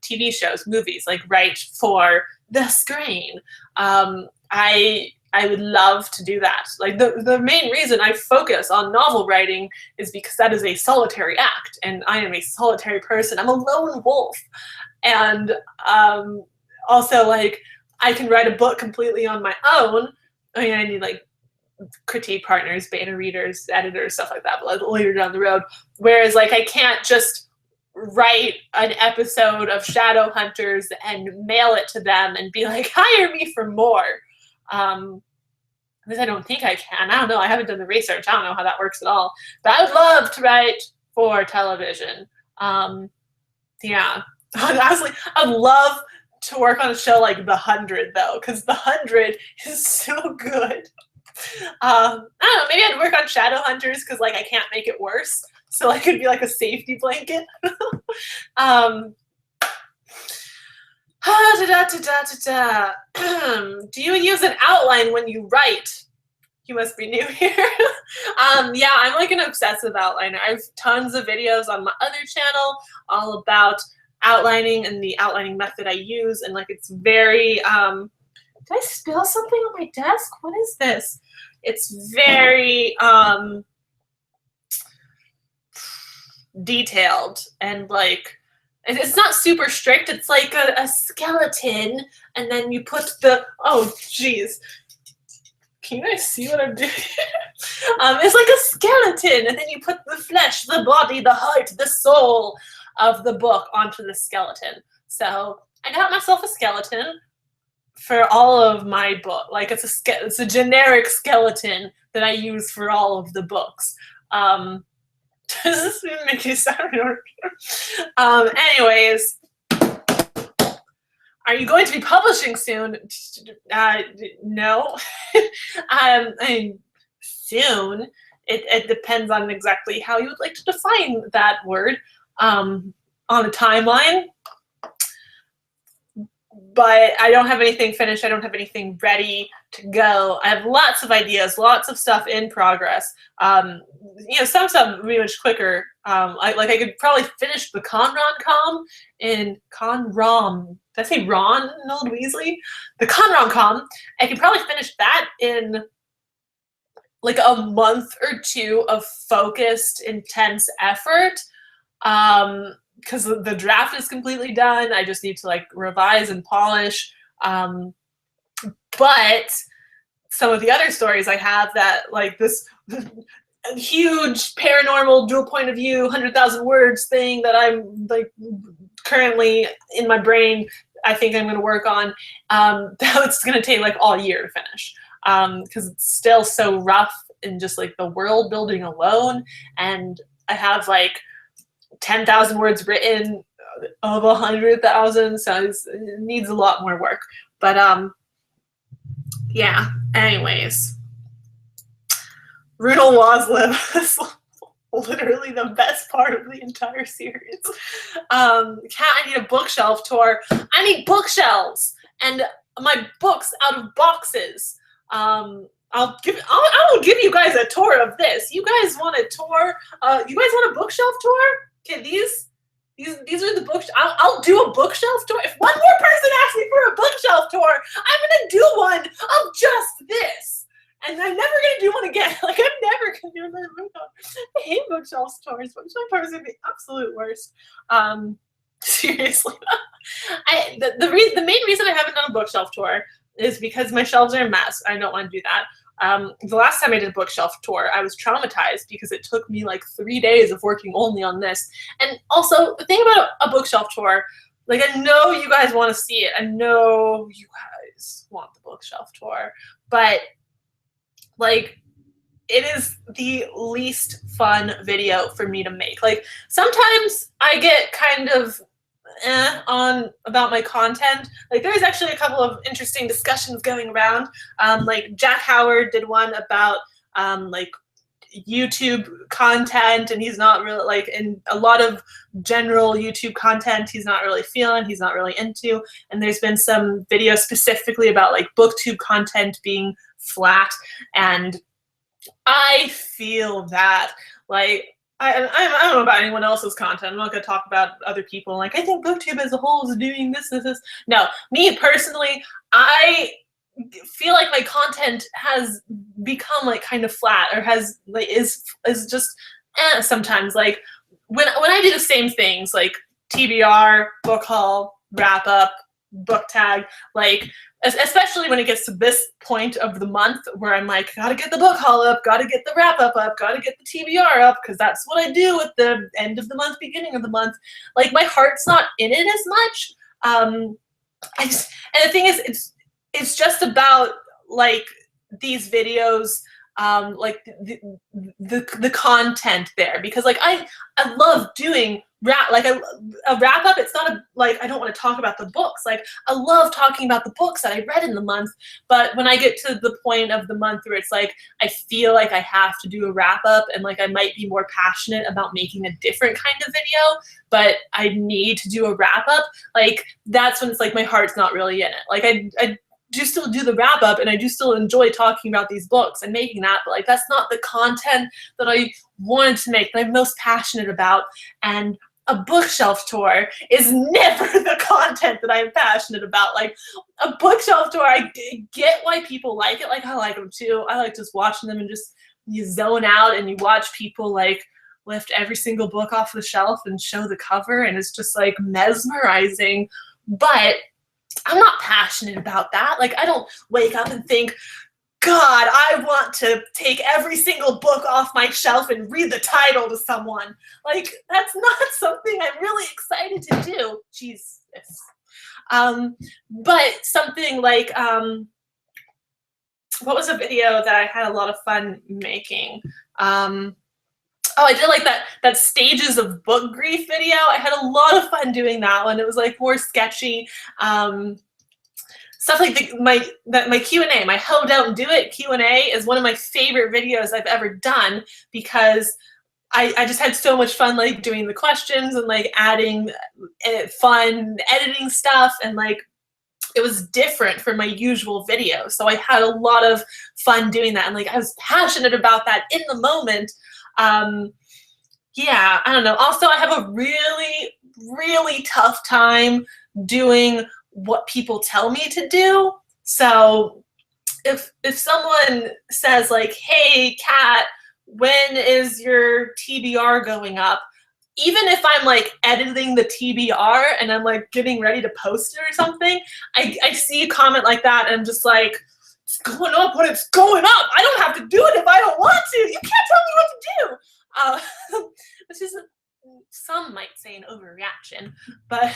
TV shows, movies, like write for the screen. I would love to do that. Like, the main reason I focus on novel writing is because that is a solitary act, and I am a solitary person. I'm a lone wolf. And also, like, I can write a book completely on my own. I mean, I need, like, critique partners, beta readers, editors, stuff like that, but like later down the road. Whereas, like, I can't just write an episode of Shadowhunters and mail it to them and be like, hire me for more. Because I don't think I can. I don't know. I haven't done the research. I don't know how that works at all. But I would love to write for television. Yeah. Honestly, I'd love to work on a show like The 100, though, because The 100 is so good. I don't know. Maybe I'd work on Shadowhunters because, like, I can't make it worse. So I could be like a safety blanket. Do you use an outline when you write? You must be new here. Yeah, I'm like an obsessive outliner. I have tons of videos on my other channel all about outlining and the outlining method I use, and like, it's very did I spill something on my desk? What is this? It's very detailed, and like, it's not super strict. It's like a skeleton, and then you put the, oh geez, can you guys see what I'm doing? It's like a skeleton, and then you put the flesh, the body, the heart, the soul of the book onto the skeleton. So I got myself a skeleton for all of my book. Like, it's a generic skeleton that I use for all of the books. Does this even make you sound weird? Anyways, are you going to be publishing soon? No. I mean, soon. It depends on exactly how you would like to define that word on a timeline. But I don't have anything finished. I don't have anything ready to go. I have lots of ideas, lots of stuff in progress. You know, some stuff would be much quicker. I could probably finish the Conron-com in Conrom. Did I say Ron Old Weasley? The Conron-com. I could probably finish that in like a month or two of focused, intense effort. Because the draft is completely done. I just need to like revise and polish. But some of the other stories I have, that like this huge paranormal dual point of view 100,000 words thing that I'm like currently in my brain, I think I'm going to work on, that's going to take like all year to finish, because it's still so rough in just like the world building alone. And I have like 10,000 words written of 100,000, so it needs a lot more work. But yeah. Anyways, Rudel Waslib. literally the best part of the entire series. Cat, I need a bookshelf tour. I need bookshelves and my books out of boxes. I will give you guys a tour of this. You guys want a tour? You guys want a bookshelf tour? Okay, these are the books. I'll do a bookshelf tour. If one more person asks me for a bookshelf tour, I'm gonna do one of just this. And I'm never gonna do one again. Like, I'm never gonna do another bookshelf. I hate bookshelf tours. Bookshelf tours are the absolute worst. Seriously. The main reason I haven't done a bookshelf tour is because my shelves are a mess. I don't want to do that. The last time I did a bookshelf tour, I was traumatized because it took me like 3 days of working only on this. And also, the thing about a bookshelf tour, like, I know you guys want to see it. I know you guys want the bookshelf tour, but like, it is the least fun video for me to make. Like, sometimes I get kind of on about my content. Like, there's actually a couple of interesting discussions going around. Like, Jack Howard did one about like YouTube content, and he's not really, like, in a lot of general YouTube content he's not really feeling, he's not really into. And there's been some videos specifically about like booktube content being flat, and I feel that. Like, I don't know about anyone else's content. I'm not going to talk about other people. Like, I think booktube as a whole is doing this. No, me personally, I feel like my content has become like kind of flat, or has like is just sometimes. Like, when I do the same things, like TBR, book haul, wrap up, book tag, like, especially when it gets to this point of the month where I'm like, gotta get the book haul up, gotta get the wrap up, gotta get the TBR up, because that's what I do at the end of the month, beginning of the month. Like, my heart's not in it as much. And the thing is, it's just about like these videos, like the content there, because like I love doing a wrap up. It's not like I don't want to talk about the books. Like, I love talking about the books that I read in the month, but when I get to the point of the month where it's like I feel like I have to do a wrap up, and like I might be more passionate about making a different kind of video, but I need to do a wrap up, like, that's when it's like my heart's not really in it. Like, I do still do the wrap up, and I do still enjoy talking about these books and making that, but like, that's not the content that I wanted to make, that I'm most passionate about. And a bookshelf tour is never the content that I'm passionate about. Like, a bookshelf tour, I get why people like it. Like, I like them too. I like just watching them, and just, you zone out and you watch people like lift every single book off the shelf and show the cover, and it's just like mesmerizing. But I'm not passionate about that. Like, I don't wake up and think, God, I want to take every single book off my shelf and read the title to someone. Like, that's not something I'm really excited to do. Jesus. But something like, what was a video that I had a lot of fun making? Oh, I did like that stages of book grief video. I had a lot of fun doing that one. It was like more sketchy. Stuff like my Q&A, my How Don't Do It Q&A is one of my favorite videos I've ever done, because I just had so much fun like doing the questions and like adding fun editing stuff, and like it was different from my usual video. So I had a lot of fun doing that, and like I was passionate about that in the moment. Yeah, I don't know. Also, I have a really, really tough time doing what people tell me to do. So if someone says like, hey, Kat, when is your TBR going up? Even if I'm like editing the TBR and I'm like getting ready to post it or something, I see a comment like that and I'm just like, it's going up when it's going up. I don't have to do it if I don't want to. You can't tell me what to do. Which is, some might say, an overreaction. But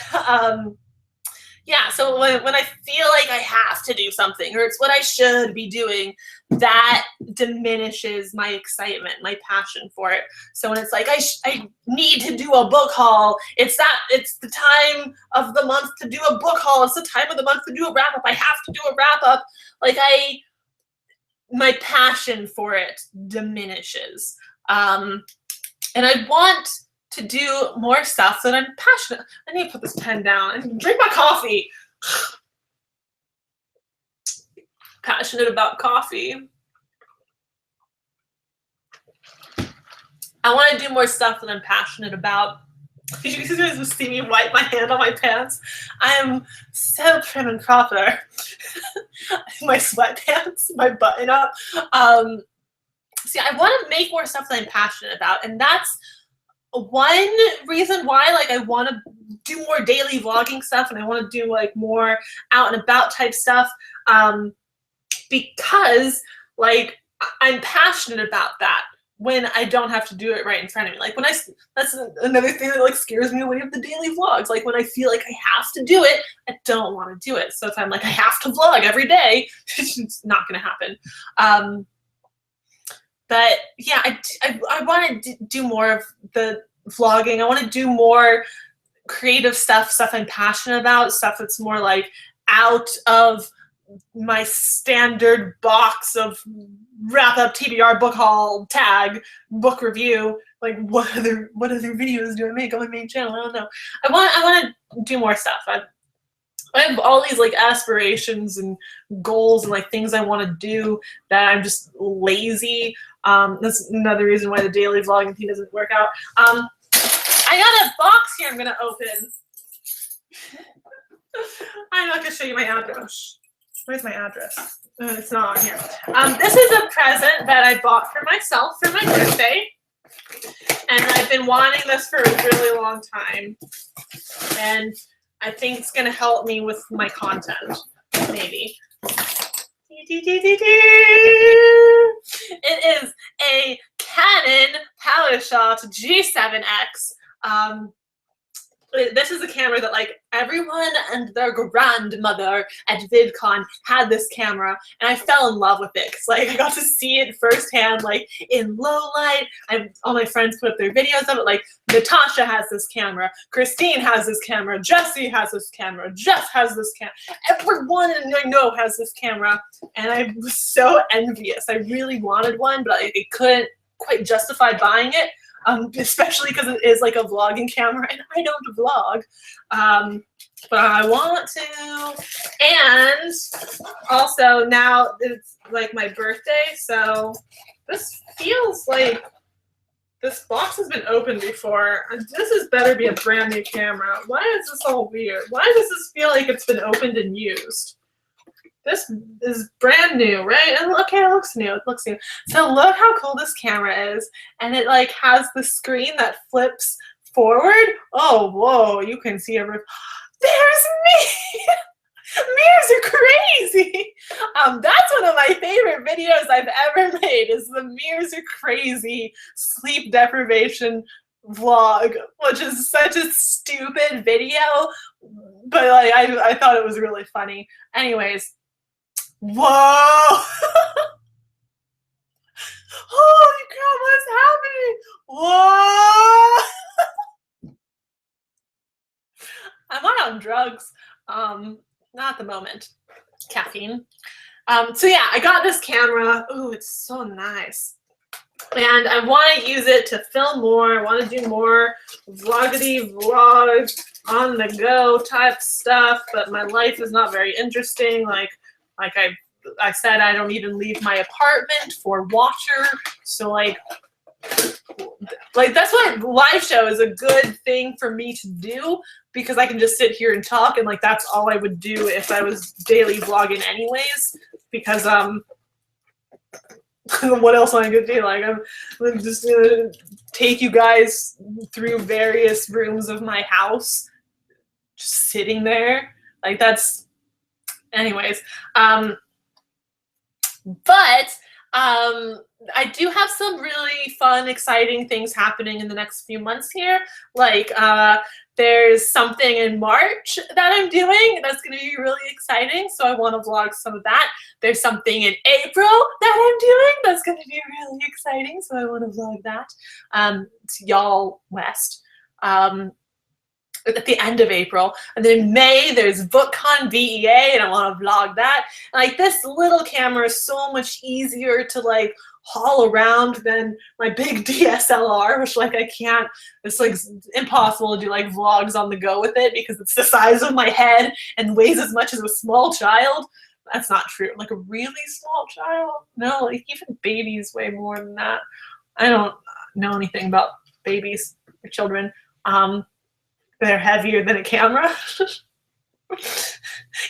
yeah, so when I feel like I have to do something, or it's what I should be doing, that diminishes my excitement, my passion for it. So when it's like, I need to do a book haul, it's the time of the month to do a book haul, it's the time of the month to do a wrap-up, I have to do a wrap-up, like my passion for it diminishes. And I want to do more stuff that I'm passionate. I need to put this pen down and drink my coffee. Passionate about coffee. I want to do more stuff that I'm passionate about. You guys will see me wipe my hand on my pants. I am so prim and proper. My sweatpants, my button up. See, I want to make more stuff that I'm passionate about, and that's one reason why, like, I want to do more daily vlogging stuff, and I want to do like more out and about type stuff, because like I'm passionate about that when I don't have to do it right in front of me. Like when that's another thing that like scares me away of the daily vlogs. Like when I feel like I have to do it, I don't want to do it. So if I'm like, I have to vlog every day, it's not going to happen. But yeah, I want to do more of the vlogging. I want to do more creative stuff I'm passionate about, stuff that's more like out of my standard box of wrap up TBR book haul tag book review. Like what other videos do I make on my main channel? I don't know. I want to do more stuff. I have all these like aspirations and goals and like things I want to do that I'm just lazy. That's another reason why the daily vlogging thing doesn't work out. I got a box here I'm gonna open. I'm not gonna show you my address. Where's my address? It's not on here. This is a present that I bought for myself for my birthday. And I've been wanting this for a really long time. And I think it's going to help me with my content, maybe. It is a Canon PowerShot G7X. This is a camera that like everyone and their grandmother at VidCon had this camera, and I fell in love with it because like I got to see it firsthand, like in low light. All my friends put up their videos of it. Like Natasha has this camera, Christine has this camera, Jesse has this camera, Jeff has this camera. Everyone I know has this camera, and I was so envious. I really wanted one, but I couldn't quite justify buying it. Especially because it is like a vlogging camera, and I don't vlog, but I want to. And also now it's like my birthday, so this feels like this box has been opened before. This is better be a brand new camera. Why is this all weird? Why does this feel like it's been opened and used? This is brand new, right? And okay, it looks new. It looks new. So look how cool this camera is, and it like has the screen that flips forward. Oh, whoa! You can see everything. There's me. Mirrors are crazy. That's one of my favorite videos I've ever made. Is the mirrors are crazy sleep deprivation vlog, which is such a stupid video, but like I thought it was really funny. Anyways. Whoa! Holy crap, what's happening? Whoa! I'm not on drugs. Not at the moment. Caffeine. So yeah, I got this camera. Ooh, it's so nice. And I want to use it to film more. I want to do more vloggity vlog on the go type stuff, but my life is not very interesting. Like I said, I don't even leave my apartment for Watcher. So like that's why live show is a good thing for me to do, because I can just sit here and talk, and like that's all I would do if I was daily vlogging anyways. Because what else am I gonna do? Like I'm just gonna take you guys through various rooms of my house, just sitting there. Like that's. Anyways, but I do have some really fun, exciting things happening in the next few months here. Like there's something in March that I'm doing that's going to be really exciting, so I want to vlog some of that. There's something in April that I'm doing that's going to be really exciting, so I want to vlog that. It's Y'all West. At the end of April, and then May there's BookCon VEA, and I want to vlog that. Like this little camera is so much easier to like haul around than my big DSLR, which like I can't, it's like impossible to do like vlogs on the go with it because it's the size of my head and weighs as much as a small child. That's not true. Like a really small child? No, like even babies weigh more than that. I don't know anything about babies or children. They're heavier than a camera.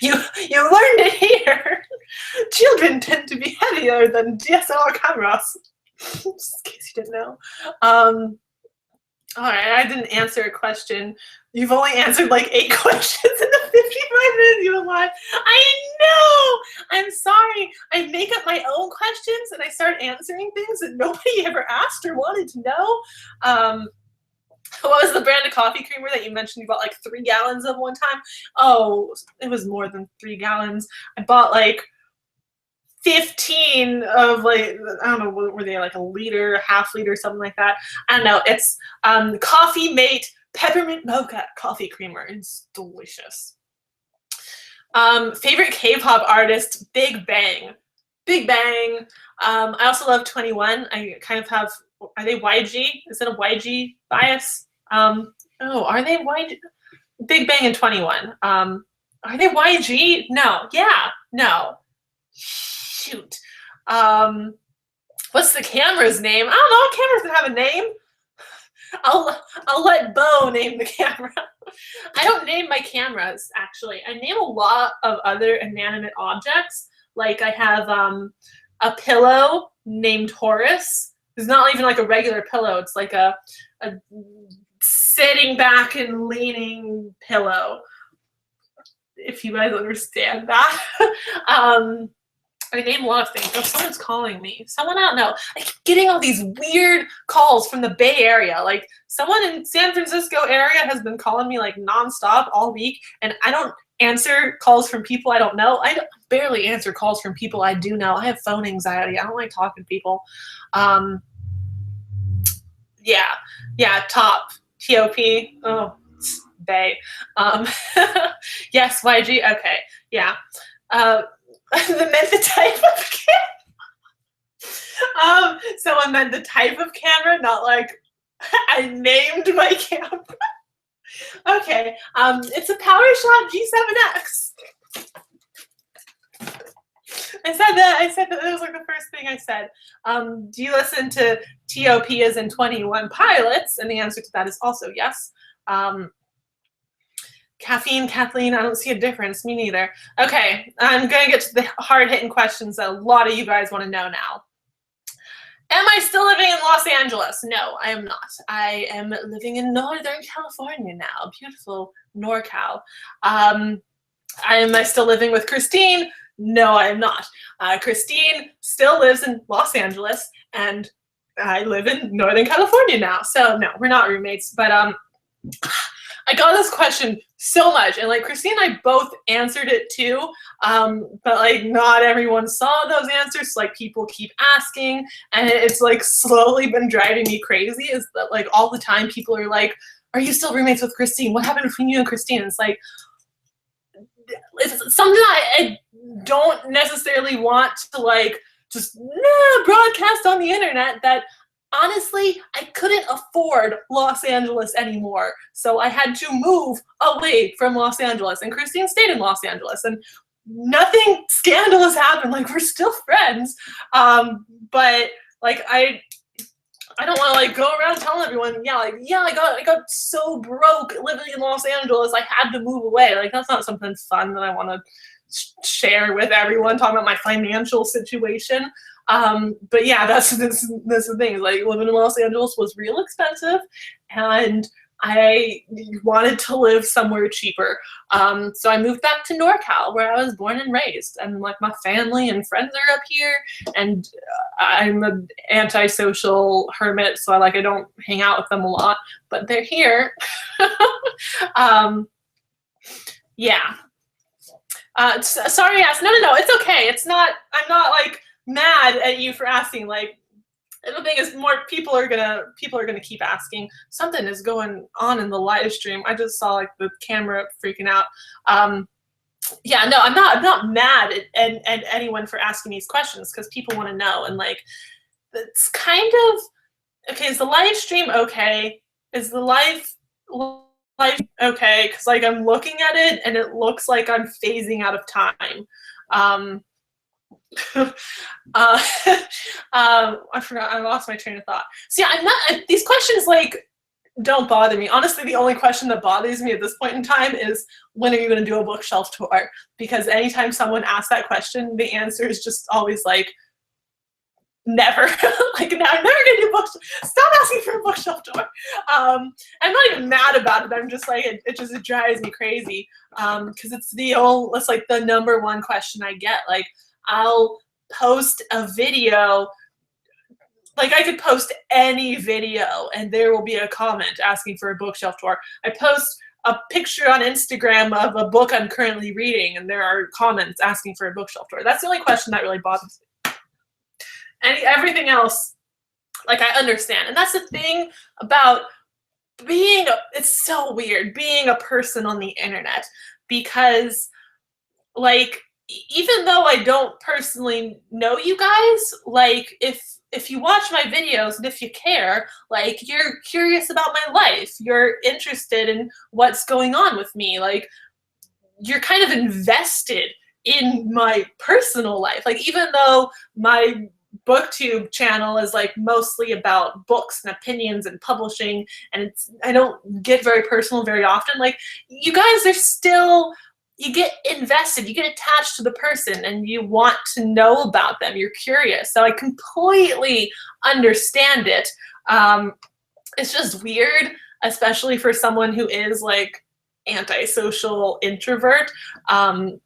You learned it here. Children tend to be heavier than DSLR cameras. Just in case you didn't know. All right, I didn't answer a question. You've only answered like 8 questions in the 55 minutes you've been live. I know. I'm sorry. I make up my own questions and I start answering things that nobody ever asked or wanted to know. What was the brand of coffee creamer that you mentioned you bought like 3 gallons of one time? Oh, it was more than 3 gallons. I bought like 15 of like, I don't know, what were they, like a liter, half liter, something like that. I don't know. It's Coffee Mate Peppermint Mocha coffee creamer. It's delicious. Favorite K-pop artist, Big Bang. Big Bang. I also love 21. I kind of have, are they YG? Is it a YG bias? Oh, are they YG? Big Bang and 21. Are they YG? No. Yeah. No. Shoot. What's the camera's name? I don't know. Cameras can have a name. I'll let Bo name the camera. I don't name my cameras, actually. I name a lot of other inanimate objects. Like I have a pillow named Horace. It's not even like a regular pillow. It's like a sitting back and leaning pillow. If you guys understand that. I name a lot of things. Oh, someone's calling me. Someone I don't know. I keep getting all these weird calls from the Bay Area. Like someone in San Francisco area has been calling me like nonstop all week, and I don't answer calls from people I don't know. I barely answer calls from people I do know. I have phone anxiety. I don't like talking to people. Yeah, top T-O-P. Oh, Bay. Yes, YG. Okay, yeah. The type of camera. Someone meant the type of camera, not like I named my camera. Okay, it's a PowerShot G7X. I said that it was like the first thing I said. Do you listen to TOP as in 21 Pilots? And the answer to that is also yes. Caffeine, Kathleen, I don't see a difference. Me neither. Okay, I'm going to get to the hard-hitting questions that a lot of you guys want to know now. Am I still living in Los Angeles? No, I am not. I am living in Northern California now. Beautiful NorCal. Am I still living with Christine? No, I am not. Christine still lives in Los Angeles, and I live in Northern California now. So no, we're not roommates, but I got this question so much, and like Christine and I both answered it too, but like not everyone saw those answers. So, like people keep asking, and it's like slowly been driving me crazy. Is that like all the time people are like, "Are you still roommates with Christine? What happened between you and Christine?" And it's like it's something I don't necessarily want to like just broadcast on the internet. That honestly, I couldn't afford Los Angeles anymore. So I had to move away from Los Angeles. And Christine stayed in Los Angeles. And nothing scandalous happened. Like, we're still friends. But, like, I don't want to, like, go around telling everyone, I got so broke living in Los Angeles, I had to move away. Like, that's not something fun that I want to share with everyone, talking about my financial situation. But yeah, that's the thing. Like living in Los Angeles was real expensive, and I wanted to live somewhere cheaper. So I moved back to NorCal, where I was born and raised, and like my family and friends are up here. And I'm an antisocial hermit, so I don't hang out with them a lot, but they're here. Yeah. Sorry, yes. No, it's okay. It's not. I'm not like mad at you for asking. Like, the thing is, more people are gonna keep asking. Something is going on in the live stream. I just saw like the camera freaking out. Yeah, no, I'm not mad at anyone for asking these questions, because people want to know. And like, it's kind of, okay, is the live stream okay? Is the live okay? Because like I'm looking at it and it looks like I'm phasing out of time. I forgot, I lost my train of thought. So yeah, I'm not, these questions like don't bother me. Honestly, the only question that bothers me at this point in time is, when are you going to do a bookshelf tour? Because anytime someone asks that question, the answer is just always like, never. Like, no, I'm never gonna do bookshelf. Stop asking for a bookshelf tour. I'm not even mad about it. I'm just like, it drives me crazy. Because it's like the number one question I get. Like, I'll post a video, like I could post any video and there will be a comment asking for a bookshelf tour. I post a picture on Instagram of a book I'm currently reading and there are comments asking for a bookshelf tour. That's the only question that really bothers me. Everything else, like, I understand. And that's the thing about it's so weird being a person on the internet, because like, even though I don't personally know you guys, like if you watch my videos and if you care, like, you're curious about my life, you're interested in what's going on with me, like, you're kind of invested in my personal life. Like, even though my booktube channel is like mostly about books and opinions and publishing, and I don't get very personal very often, like, you guys are still, you get invested, you get attached to the person and you want to know about them, you're curious. So I completely understand it. It's just weird, especially for someone who is like antisocial introvert,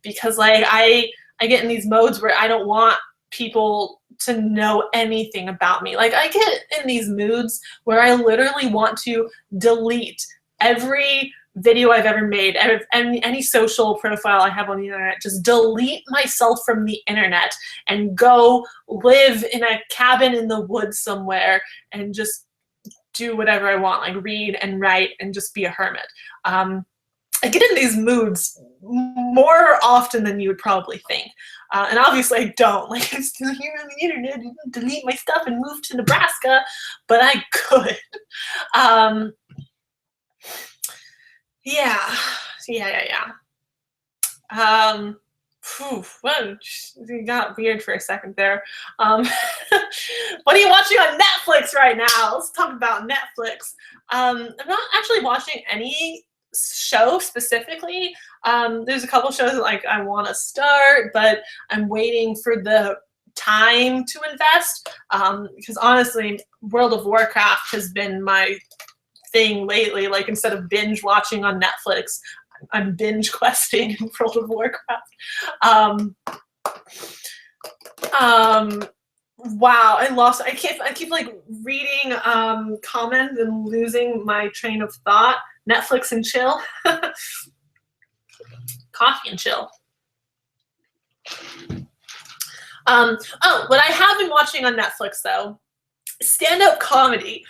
because like I get in these modes where I don't want people to know anything about me. Like, I get in these moods where I literally want to delete every video I've ever made, any social profile I have on the internet, just delete myself from the internet and go live in a cabin in the woods somewhere and just do whatever I want, like read and write and just be a hermit. I get in these moods more often than you would probably think. And obviously I don't. Like, I'm still here on the internet, delete my stuff and move to Nebraska, but I could. Yeah. Well, you got weird for a second there. What are you watching on Netflix right now? Let's talk about Netflix. I'm not actually watching any show specifically. There's a couple shows that like I want to start, but I'm waiting for the time to invest, because honestly, World of Warcraft has been my thing lately. Like, instead of binge watching on Netflix, I'm binge questing in World of Warcraft. Wow, I keep like reading comments and losing my train of thought. Netflix and chill. Coffee and chill. Oh, what I have been watching on Netflix though, stand-up comedy.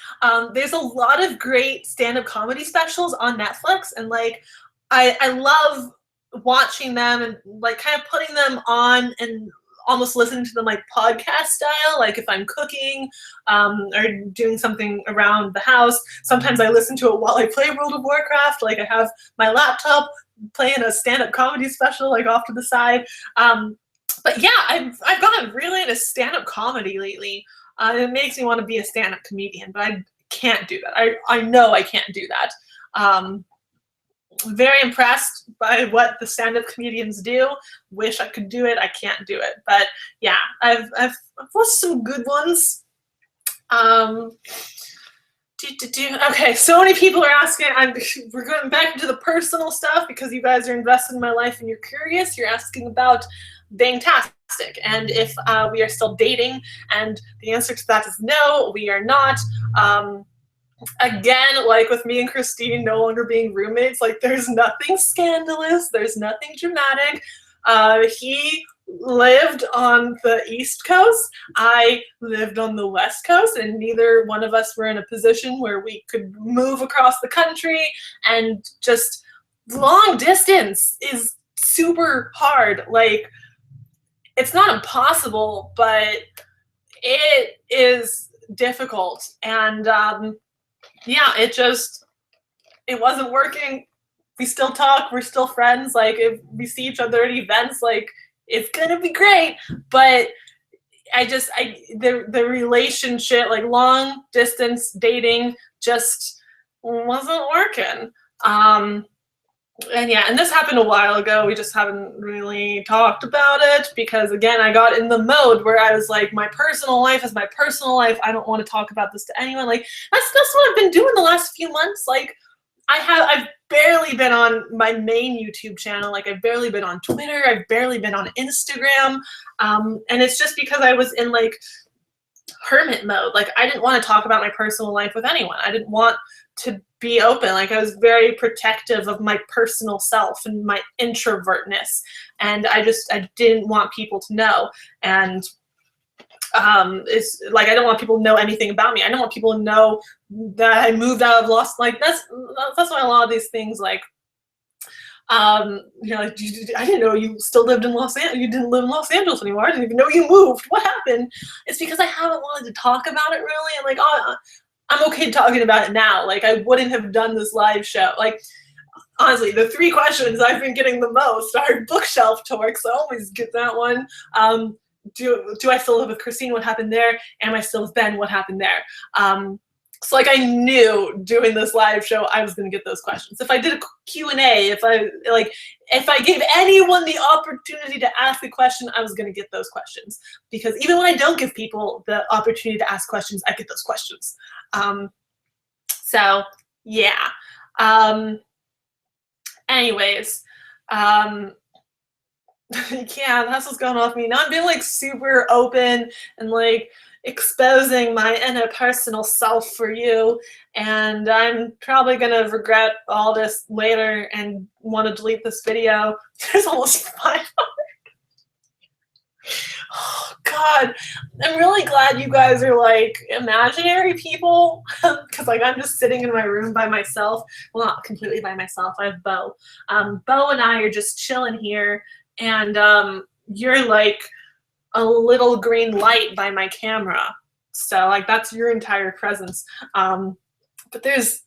There's a lot of great stand-up comedy specials on Netflix, and like I love watching them and like kind of putting them on and almost listening to them like podcast style, like if I'm cooking or doing something around the house. Sometimes I listen to it while I play World of Warcraft. Like, I have my laptop playing a stand-up comedy special like off to the side. But yeah, I've gotten really into stand-up comedy lately. It makes me want to be a stand-up comedian, but I can't do that. I know I can't do that. Very impressed by what the stand-up comedians do. Wish I could do it. I can't do it. But yeah, I've watched some good ones. Okay, so many people are asking. We're going back into the personal stuff because you guys are invested in my life and you're curious. You're asking about Fantastic and if we are still dating, and the answer to that is no, we are not. Again, like with me and Christine no longer being roommates, like there's nothing scandalous, there's nothing dramatic. He lived on the East Coast, I lived on the West Coast, and neither one of us were in a position where we could move across the country, and just long distance is super hard. Like, it's not impossible, but it is difficult. And yeah, it wasn't working. We still talk, we're still friends. Like, if we see each other at events, like, it's gonna be great. But the relationship, like long distance dating, just wasn't working. And yeah, and this happened a while ago. We just haven't really talked about it because, again, I got in the mode where I was like, my personal life is my personal life. I don't want to talk about this to anyone. Like, that's what I've been doing the last few months. Like, I've barely been on my main YouTube channel. Like, I've barely been on Twitter. I've barely been on Instagram. And it's just because I was in like hermit mode. Like, I didn't want to talk about my personal life with anyone. I didn't want to be open. Like, I was very protective of my personal self and my introvertness. And I didn't want people to know. And it's like, I don't want people to know anything about me. I don't want people to know that I moved out of Los. Like, that's why a lot of these things, like, you know, like, I didn't know you still lived in Los Angeles. You didn't live in Los Angeles anymore. I didn't even know you moved. What happened? It's because I haven't wanted to talk about it really. And like, oh, I'm okay talking about it now. Like, I wouldn't have done this live show. Like, honestly, the 3 questions I've been getting the most are bookshelf tour, because I always get that one. Do I still live with Christine? What happened there? Am I still with Ben? What happened there? So like, I knew doing this live show I was going to get those questions. If I did a Q&A, if I gave anyone the opportunity to ask a question, I was going to get those questions. Because even when I don't give people the opportunity to ask questions, I get those questions. So yeah. Anyways, yeah, that's what's going on with me. Now I'm being like super open and like exposing my interpersonal self for you, and I'm probably gonna regret all this later and want to delete this video. There's almost 500. Oh God, I'm really glad you guys are like imaginary people, because like, I'm just sitting in my room by myself. Well, not completely by myself. I have Bo. Bo and I are just chilling here, and you're like a little green light by my camera. So like, that's your entire presence. But there's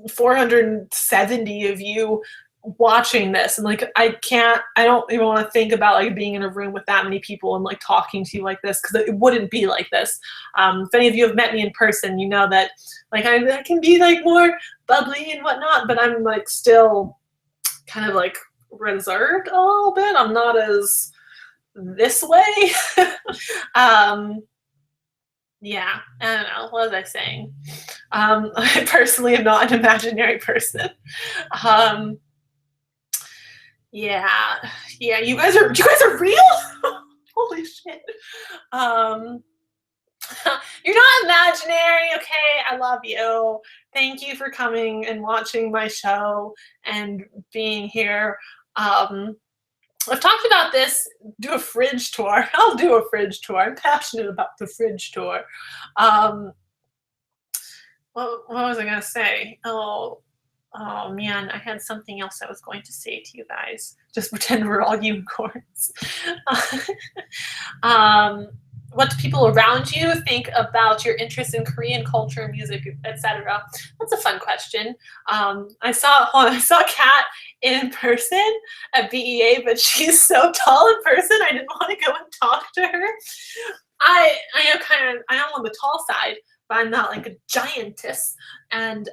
470 of you watching this, and like, I don't even want to think about like being in a room with that many people and like talking to you like this, because it wouldn't be like this. If any of you have met me in person, you know that like, I can be like more bubbly and whatnot, but I'm like still kind of like reserved a little bit. I'm not as this way. Yeah, I don't know. What was I saying? I personally am not an imaginary person. Yeah, you guys are real? Holy shit. You're not imaginary, okay? I love you. Thank you for coming and watching my show and being here. I've talked about this, do a fridge tour. I'll do a fridge tour. I'm passionate about the fridge tour. What was I gonna say? Oh man, I had something else I was going to say to you guys. Just pretend we're all unicorns. What do people around you think about your interest in Korean culture, music, etc.? That's a fun question. I saw Kat in person at BEA, but she's so tall in person, I didn't want to go and talk to her. I am on the tall side, but I'm not like a giantess. And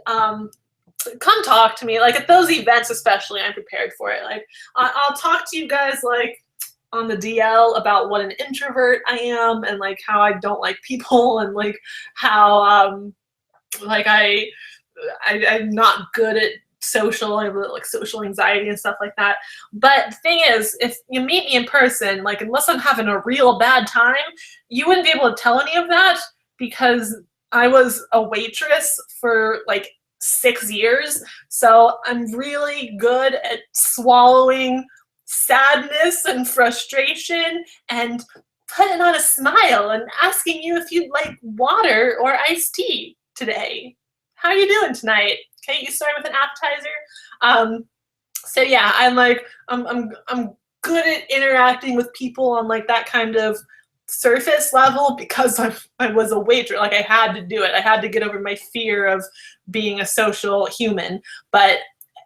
come talk to me. Like, at those events especially, I'm prepared for it. Like, I'll talk to you guys like on the DL about what an introvert I am, and like how I don't like people, and like how like I'm not good at social, I have like social anxiety and stuff like that. But the thing is, if you meet me in person, like, unless I'm having a real bad time, you wouldn't be able to tell any of that, because I was a waitress for like 6 years. So I'm really good at swallowing sadness and frustration and putting on a smile and asking you if you'd like water or iced tea today. How are you doing tonight? Okay, you start with an appetizer. So yeah, I'm good at interacting with people on like that kind of surface level because I was a waitress. Like I had to do it. I had to get over my fear of being a social human. But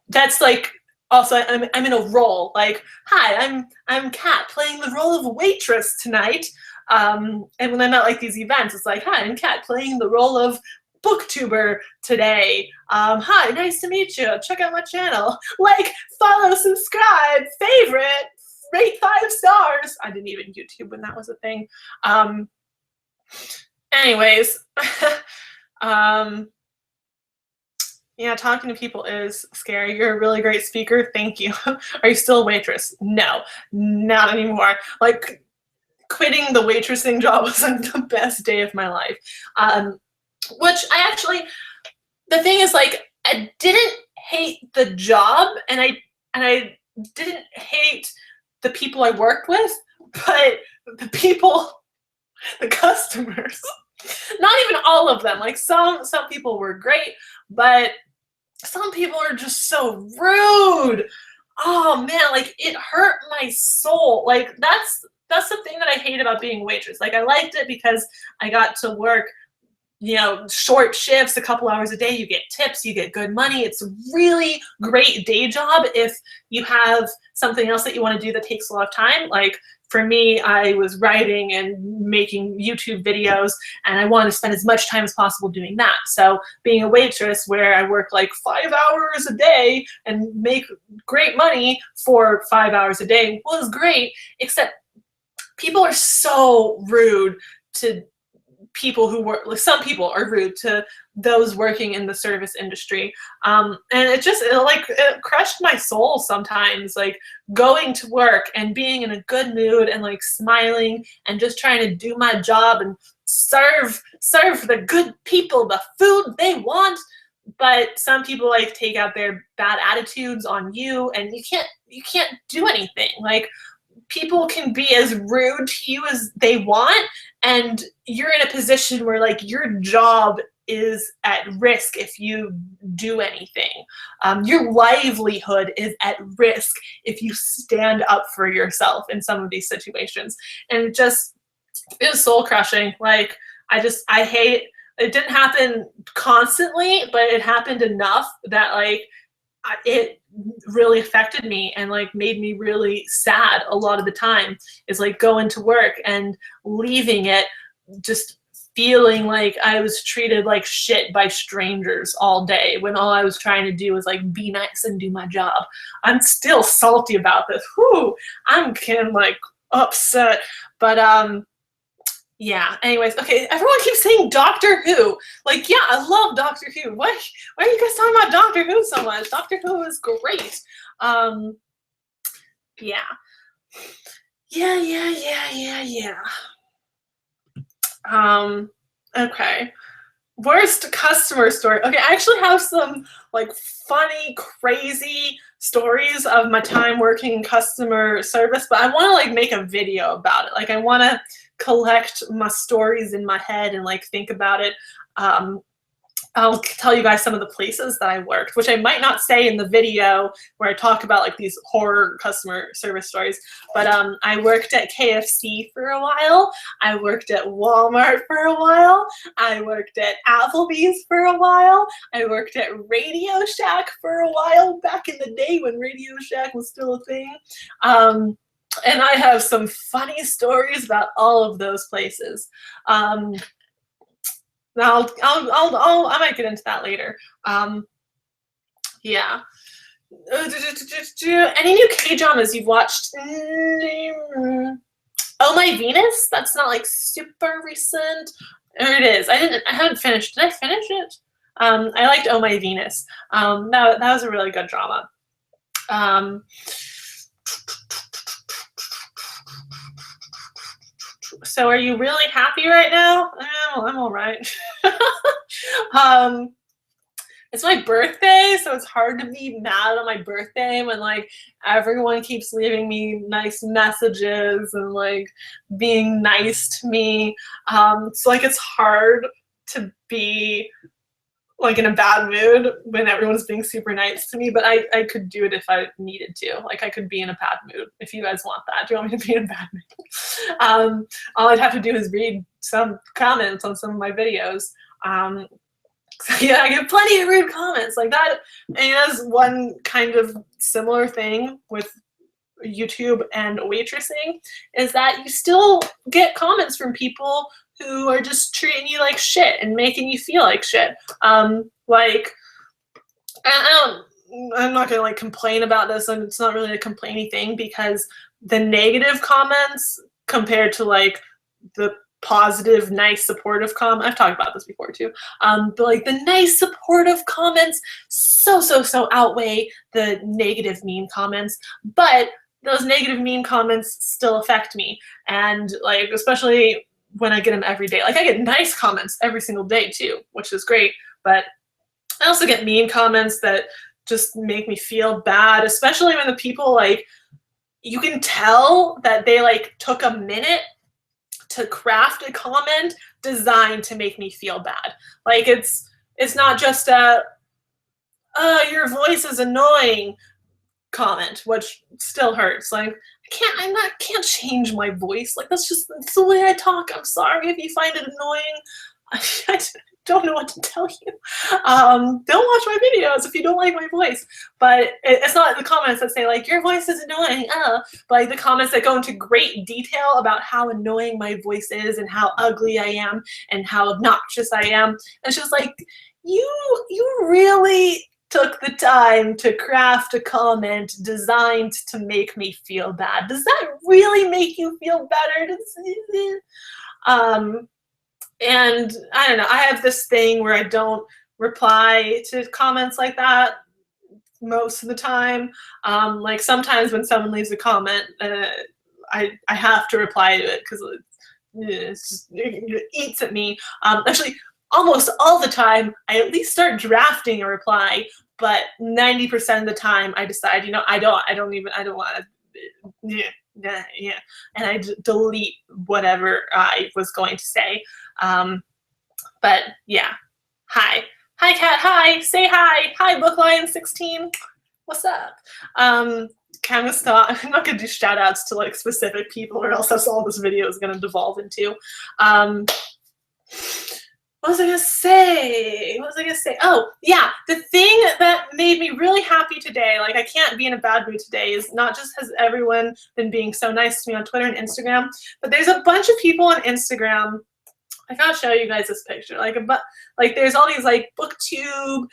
that's like also I'm in a role. Like, hi, I'm Kat playing the role of waitress tonight. And when I'm at like these events, it's like, hi, I'm Kat playing the role of booktuber today. Hi, nice to meet you. Check out my channel. Like, follow, subscribe, favorite, rate 5 stars. I didn't even YouTube when that was a thing. Anyways, yeah, talking to people is scary. You're a really great speaker. Thank you. Are you still a waitress? No, not anymore. Like, quitting the waitressing job was like the best day of my life. Which I actually, the thing is, like, I didn't hate the job, and I didn't hate the people I worked with, but the people, the customers, not even all of them. Like some people were great, but some people are just so rude. Oh man, like it hurt my soul. Like that's the thing that I hate about being a waitress. Like I liked it because I got to work, you know, short shifts, a couple hours a day, you get tips, you get good money. It's a really great day job if you have something else that you want to do that takes a lot of time. Like for me, I was writing and making YouTube videos, and I wanted to spend as much time as possible doing that. So being a waitress where I work like 5 hours a day and make great money for 5 hours a day was great, except people are so rude to people who work, like some people are rude to those working in the service industry. And it crushed my soul sometimes, like going to work and being in a good mood and like smiling and just trying to do my job and serve the good people the food they want. But some people like take out their bad attitudes on you, and you can't do anything. Like people can be as rude to you as they want, and you're in a position where like your job is at risk if you do anything. Your livelihood is at risk if you stand up for yourself in some of these situations. And it was soul crushing. Like I hate, it didn't happen constantly, but it happened enough that like it really affected me and like made me really sad a lot of the time. Is like going to work and leaving it just feeling like I was treated like shit by strangers all day when all I was trying to do was like be nice and do my job. I'm still salty about this. Whew, I'm kind of like upset, but yeah, anyways, okay, everyone keeps saying Doctor Who. Like, yeah, I love Doctor Who. Why are you guys talking about Doctor Who so much? Doctor Who is great. Yeah. Okay. Worst customer story. Okay, I actually have some like funny, crazy stories of my time working in customer service, but I want to like make a video about it. Like I want to collect my stories in my head and like think about it. I'll tell you guys some of the places that I worked, which I might not say in the video where I talk about like these horror customer service stories, but I worked at KFC for a while. I worked at Walmart for a while. I worked at Applebee's for a while. I worked at Radio Shack for a while back in the day when Radio Shack was still a thing. And I have some funny stories about all of those places. Now I might get into that later. Yeah. Any new K-dramas you've watched? Oh My Venus? That's not like super recent. Or it is. I haven't finished. Did I finish it? I liked Oh My Venus. That was a really good drama. So are you really happy right now? Oh, I'm all right. It's my birthday, so it's hard to be mad on my birthday when like everyone keeps leaving me nice messages and like being nice to me. So like it's hard to be like in a bad mood when everyone's being super nice to me, but I could do it if I needed to. Like I could be in a bad mood if you guys want that. Do you want me to be in a bad mood? All I'd have to do is read some comments on some of my videos. So yeah, I get plenty of rude comments like that. And that's one kind of similar thing with YouTube and waitressing, is that you still get comments from people who are just treating you like shit and making you feel like shit. Like, I'm not gonna like complain about this, and it's not really a complaining thing, because the negative comments compared to like the positive, nice, supportive comment, I've talked about this before too, but like the nice, supportive comments so outweigh the negative, mean comments. But those negative, mean comments still affect me, and like especially when I get them every day. Like I get nice comments every single day too, which is great, but I also get mean comments that just make me feel bad, especially when the people, like, you can tell that they like took a minute to craft a comment designed to make me feel bad. Like it's not just a your voice is annoying comment, which still hurts. Like I can't change my voice. Like that's the way I talk. I'm sorry if you find it annoying. I don't know what to tell you. Don't watch my videos if you don't like my voice. But it's not the comments that say like, your voice is annoying, but like the comments that go into great detail about how annoying my voice is and how ugly I am and how obnoxious I am. It's just like, you really took the time to craft a comment designed to make me feel bad. Does that really make you feel better? And I don't know, I have this thing where I don't reply to comments like that most of the time. Like sometimes when someone leaves a comment, I have to reply to it because it eats at me. Actually, almost all the time, I at least start drafting a reply, but 90% of the time I decide, I don't want to, yeah, and I delete whatever I was going to say. But yeah, hi Kat, hi, say hi, BookLion16, what's up? I'm not gonna do shout outs to like specific people, or else that's all this video is gonna devolve into. What was I gonna say? Oh, yeah, the thing that made me really happy today, like I can't be in a bad mood today, is not just has everyone been being so nice to me on Twitter and Instagram, but there's a bunch of people on Instagram. I gotta show you guys this picture. Like there's all these like booktube,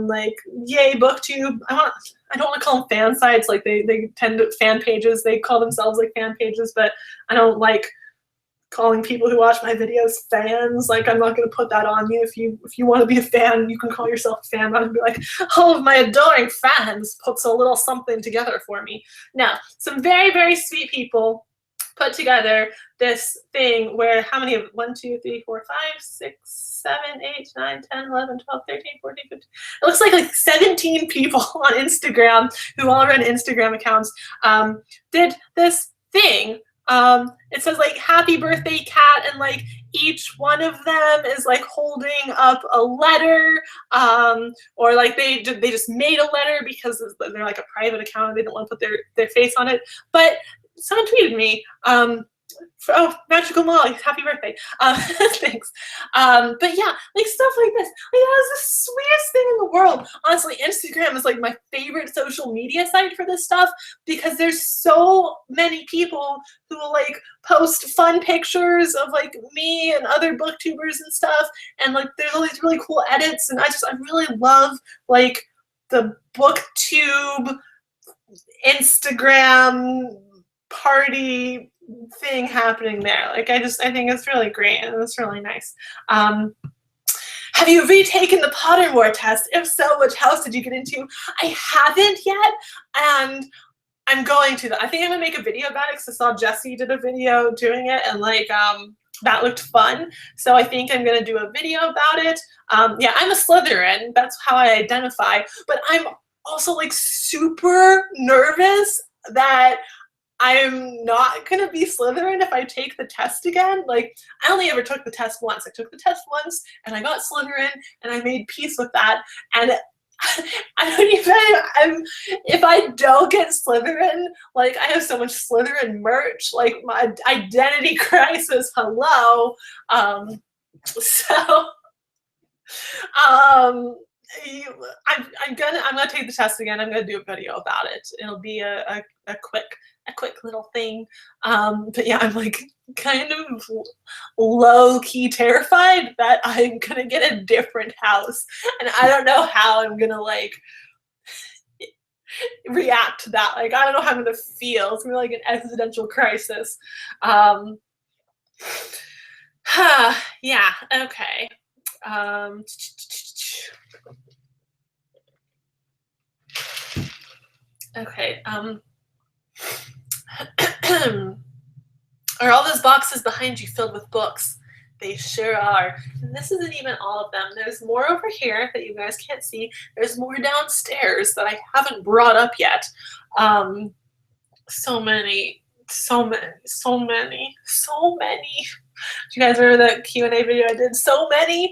like yay booktube. I don't want to call them fan sites. Like they tend to fan pages. They call themselves like fan pages, but I don't like calling people who watch my videos fans. Like I'm not gonna put that on you. If you want to be a fan, you can call yourself a fan. I'm not gonna be like, oh, my adoring fans puts a little something together for me. No, some very, very sweet people put together this thing where how many of 1, 2, 3, 4, 5, 6, 7, 8, 9, 10, 11, 12, 13, 14, 15. It looks like 17 people on Instagram who all run Instagram accounts did this thing. It says like happy birthday Kat, and like each one of them is like holding up a letter, or like they just made a letter because they're like a private account and they don't want to put their face on it. But someone tweeted me, oh, Magical Molly, happy birthday. Thanks. But yeah, like stuff like this. Like that is the sweetest thing in the world. Honestly, Instagram is like my favorite social media site for this stuff, because there's so many people who will like post fun pictures of like me and other booktubers and stuff, and like there's all these really cool edits, and I really love like the booktube Instagram party thing happening there. Like I think it's really great and it's really nice. Have you retaken the Pottermore test? If so, which house did you get into? I haven't yet, and I'm going to. I think I'm gonna make a video about it because I saw Jesse did a video doing it, and like that looked fun. So I think I'm gonna do a video about it. Yeah, I'm a Slytherin. That's how I identify. But I'm also like super nervous that I'm not gonna be Slytherin if I take the test again. Like, I only ever took the test once. I took the test once, and I got Slytherin, and I made peace with that. And I don't even. If I don't get Slytherin, like, I have so much Slytherin merch. Like, my identity crisis. Hello. So. I'm gonna take the test again. I'm gonna do a video about it. It'll be a quick little thing. But yeah, I'm like kind of low key terrified that I'm gonna get a different house, and I don't know how I'm gonna like react to that. Like, I don't know how I'm gonna feel. It's gonna be like an existential crisis. Yeah. Okay. Okay. Are all those boxes behind you filled with books? They sure are. And this isn't even all of them. There's more over here that you guys can't see. There's more downstairs that I haven't brought up yet. So many. Do you guys remember that Q&A video I did? So many.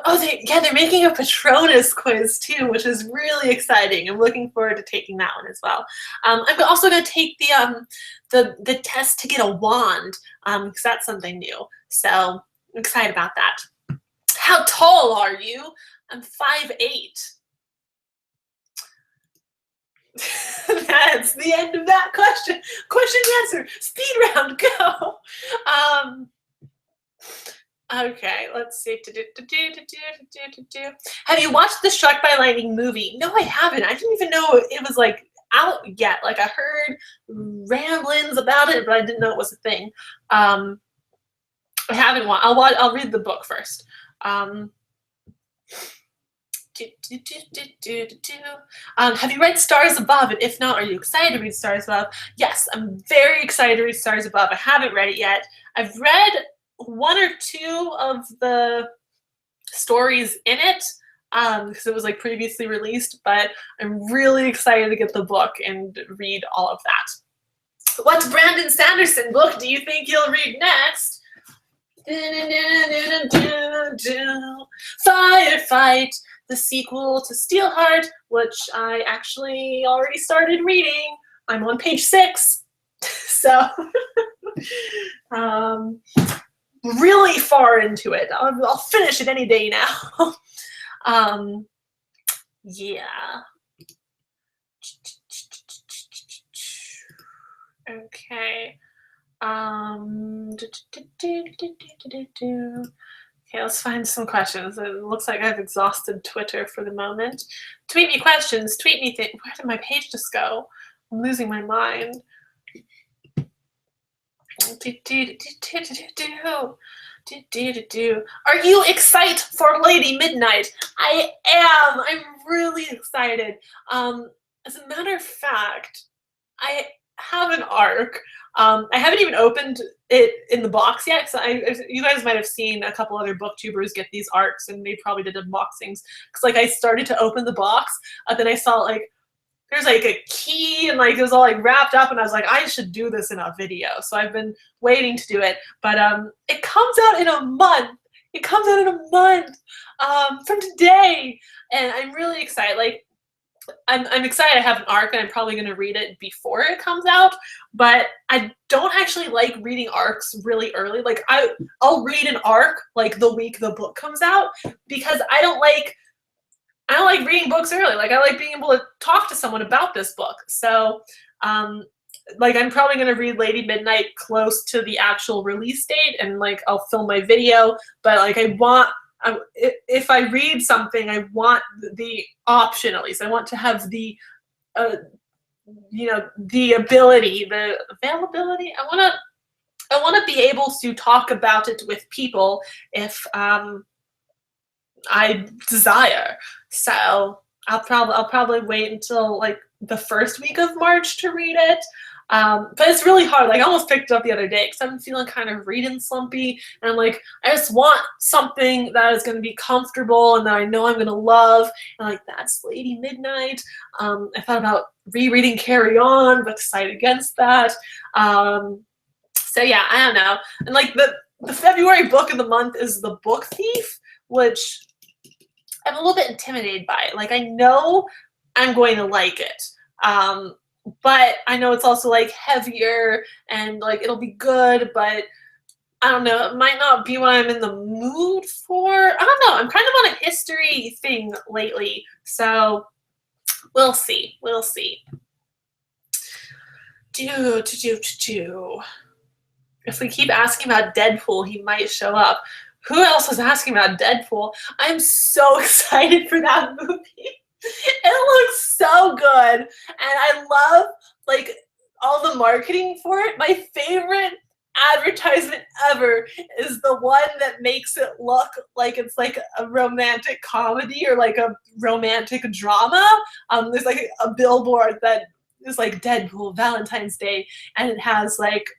Oh, they're making a Patronus quiz too, which is really exciting. I'm looking forward to taking that one as well. I'm also going to take the test to get a wand, because that's something new. So I'm excited about that. How tall are you? I'm 5'8". That's the end of that question. Question answer. Speed round. Go. Okay, let's see. Have you watched the Struck by Lightning movie? No, I haven't. I didn't even know it was like out yet. Like, I heard ramblings about it, but I didn't know it was a thing. I haven't watched. I'll read the book first. Have you read Stars Above? And if not, are you excited to read Stars Above? Yes, I'm very excited to read Stars Above. I haven't read it yet. I've read one or two of the stories in it because it was like previously released, but I'm really excited to get the book and read all of that. What Brandon Sanderson book do you think you'll read next? Firefight, the sequel to Steelheart, which I actually already started reading. I'm on page 6. So really far into it. I'll finish it any day now. Yeah. Okay. Okay, let's find some questions. It looks like I've exhausted Twitter for the moment. Tweet me questions. Tweet me things. Where did my page just go? I'm losing my mind. Are you excited for Lady Midnight? I am. I'm really excited. As a matter of fact, I have an ARC. I haven't even opened it in the box yet. So you guys might have seen a couple other booktubers get these ARCs, and they probably did unboxings. Because like I started to open the box, then I saw like there's like a key and like it was all like wrapped up, and I was like, I should do this in a video. So I've been waiting to do it, but it comes out in a month. It comes out in a month from today, and I'm really excited. Like I'm excited I have an ARC, and I'm probably going to read it before it comes out, but I don't actually like reading ARCs really early. Like I'll read an ARC like the week the book comes out, because I don't like reading books early. Like I like being able to talk to someone about this book. So like I'm probably going to read Lady Midnight close to the actual release date, and like I'll film my video, but like if I read something, I want the option, at least I want to have the the ability, the availability. I want to be able to talk about it with people if I desire. So I'll probably wait until like the first week of March to read it. But it's really hard. Like, I almost picked it up the other day because I'm feeling kind of reading slumpy, and I'm like, I just want something that is going to be comfortable and that I know I'm going to love. And like, that's Lady Midnight. I thought about rereading Carry On, but decided against that. So yeah, I don't know. And like the February book of the month is The Book Thief, which I'm a little bit intimidated by it. Like, I know I'm going to like it. But I know it's also like heavier and like it'll be good, but I don't know, it might not be what I'm in the mood for. I don't know, I'm kind of on a history thing lately, so we'll see. We'll see. If we keep asking about Deadpool, he might show up. Who else was asking about Deadpool? I'm so excited for that movie. It looks so good, and I love like all the marketing for it. My favorite advertisement ever is the one that makes it look like it's like a romantic comedy or like a romantic drama. There's like a billboard that is like Deadpool Valentine's Day, and it has like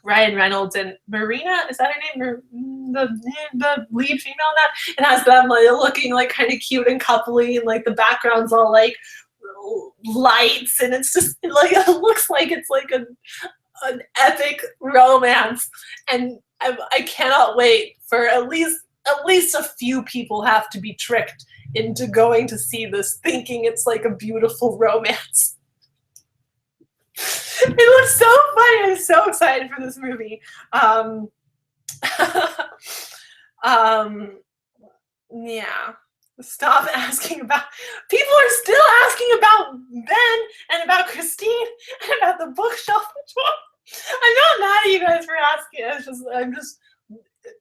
Ryan Reynolds and Marina, is that her name? The lead female in that? It has them like looking like kind of cute and coupley, and like the background's all like lights, and it's just like it looks like it's like an epic romance, and I cannot wait for at least a few people have to be tricked into going to see this thinking it's like a beautiful romance. It looks so funny. I'm so excited for this movie. Yeah. Stop asking about. People are still asking about Ben and about Christine and about the bookshelf. I'm not mad at you guys for asking. I'm just.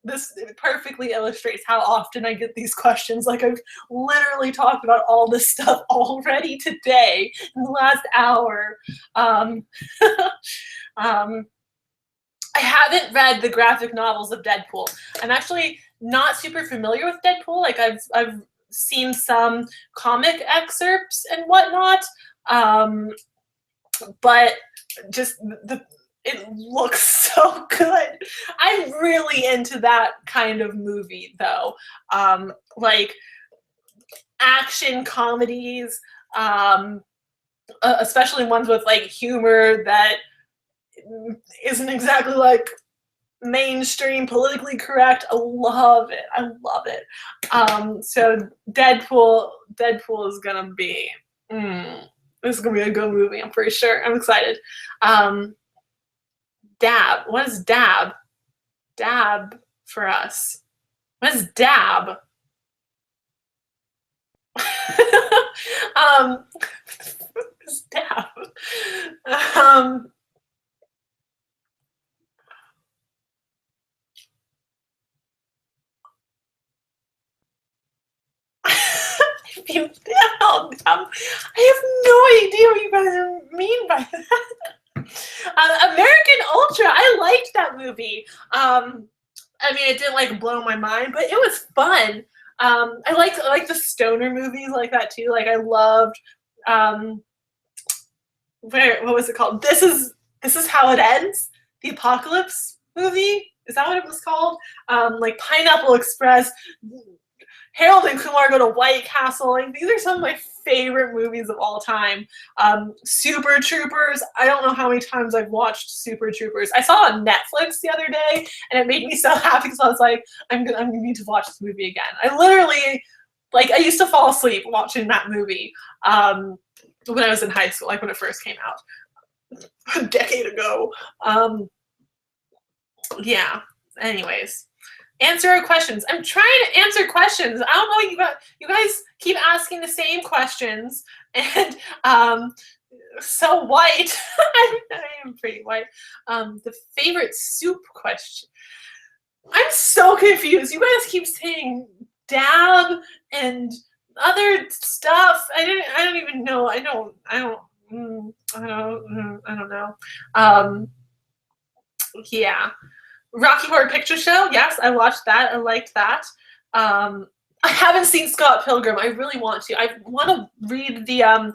This perfectly illustrates how often I get these questions. Like, I've literally talked about all this stuff already today in the last hour. I haven't read the graphic novels of Deadpool. I'm actually not super familiar with Deadpool. Like, I've seen some comic excerpts and whatnot, but just it looks so good. I'm really into that kind of movie, though. Like action comedies, especially ones with like humor that isn't exactly like mainstream politically correct. I love it. I love it. So Deadpool is gonna be. This is gonna be a good movie. I'm pretty sure. I'm excited. Dab. What is dab? Dab for us. What is dab? What is dab? I have no idea what you guys mean by that. American Ultra, I liked that movie. I mean, it didn't like blow my mind, but it was fun. I like the stoner movies like that too. Like, I loved what was it called? This is How It Ends, the Apocalypse movie. Is that what it was called? Like Pineapple Express. Harold and Kumar Go to White Castle. Like, these are some of my favorite movies of all time. Super Troopers. I don't know how many times I've watched Super Troopers. I saw it on Netflix the other day, and it made me so happy because I was like, I'm gonna need to watch this movie again. I literally, like, I used to fall asleep watching that movie when I was in high school, like when it first came out a decade ago. Yeah. Anyways. Answer our questions. I'm trying to answer questions. I don't know. You guys keep asking the same questions, and so white. I am pretty white. The favorite soup question. I'm so confused. You guys keep saying dab and other stuff. I don't even know. I don't know. Yeah. Rocky Horror Picture Show. Yes, I watched that. I liked that. I haven't seen Scott Pilgrim. I really want to. I want to read the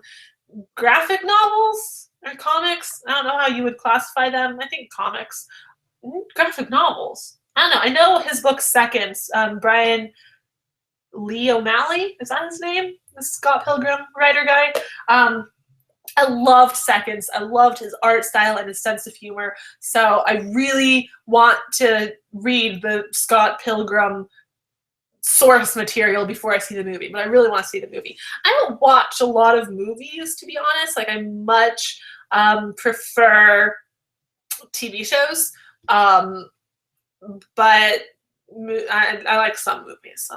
graphic novels or comics. I don't know how you would classify them. I think comics. Graphic novels. I don't know. I know his book Seconds. Brian Lee O'Malley, is that his name? The Scott Pilgrim writer guy. I loved Seconds. I loved his art style and his sense of humor. So I really want to read the Scott Pilgrim source material before I see the movie, but I really want to see the movie. I don't watch a lot of movies, to be honest. Like, I much prefer TV shows, but I like some movies.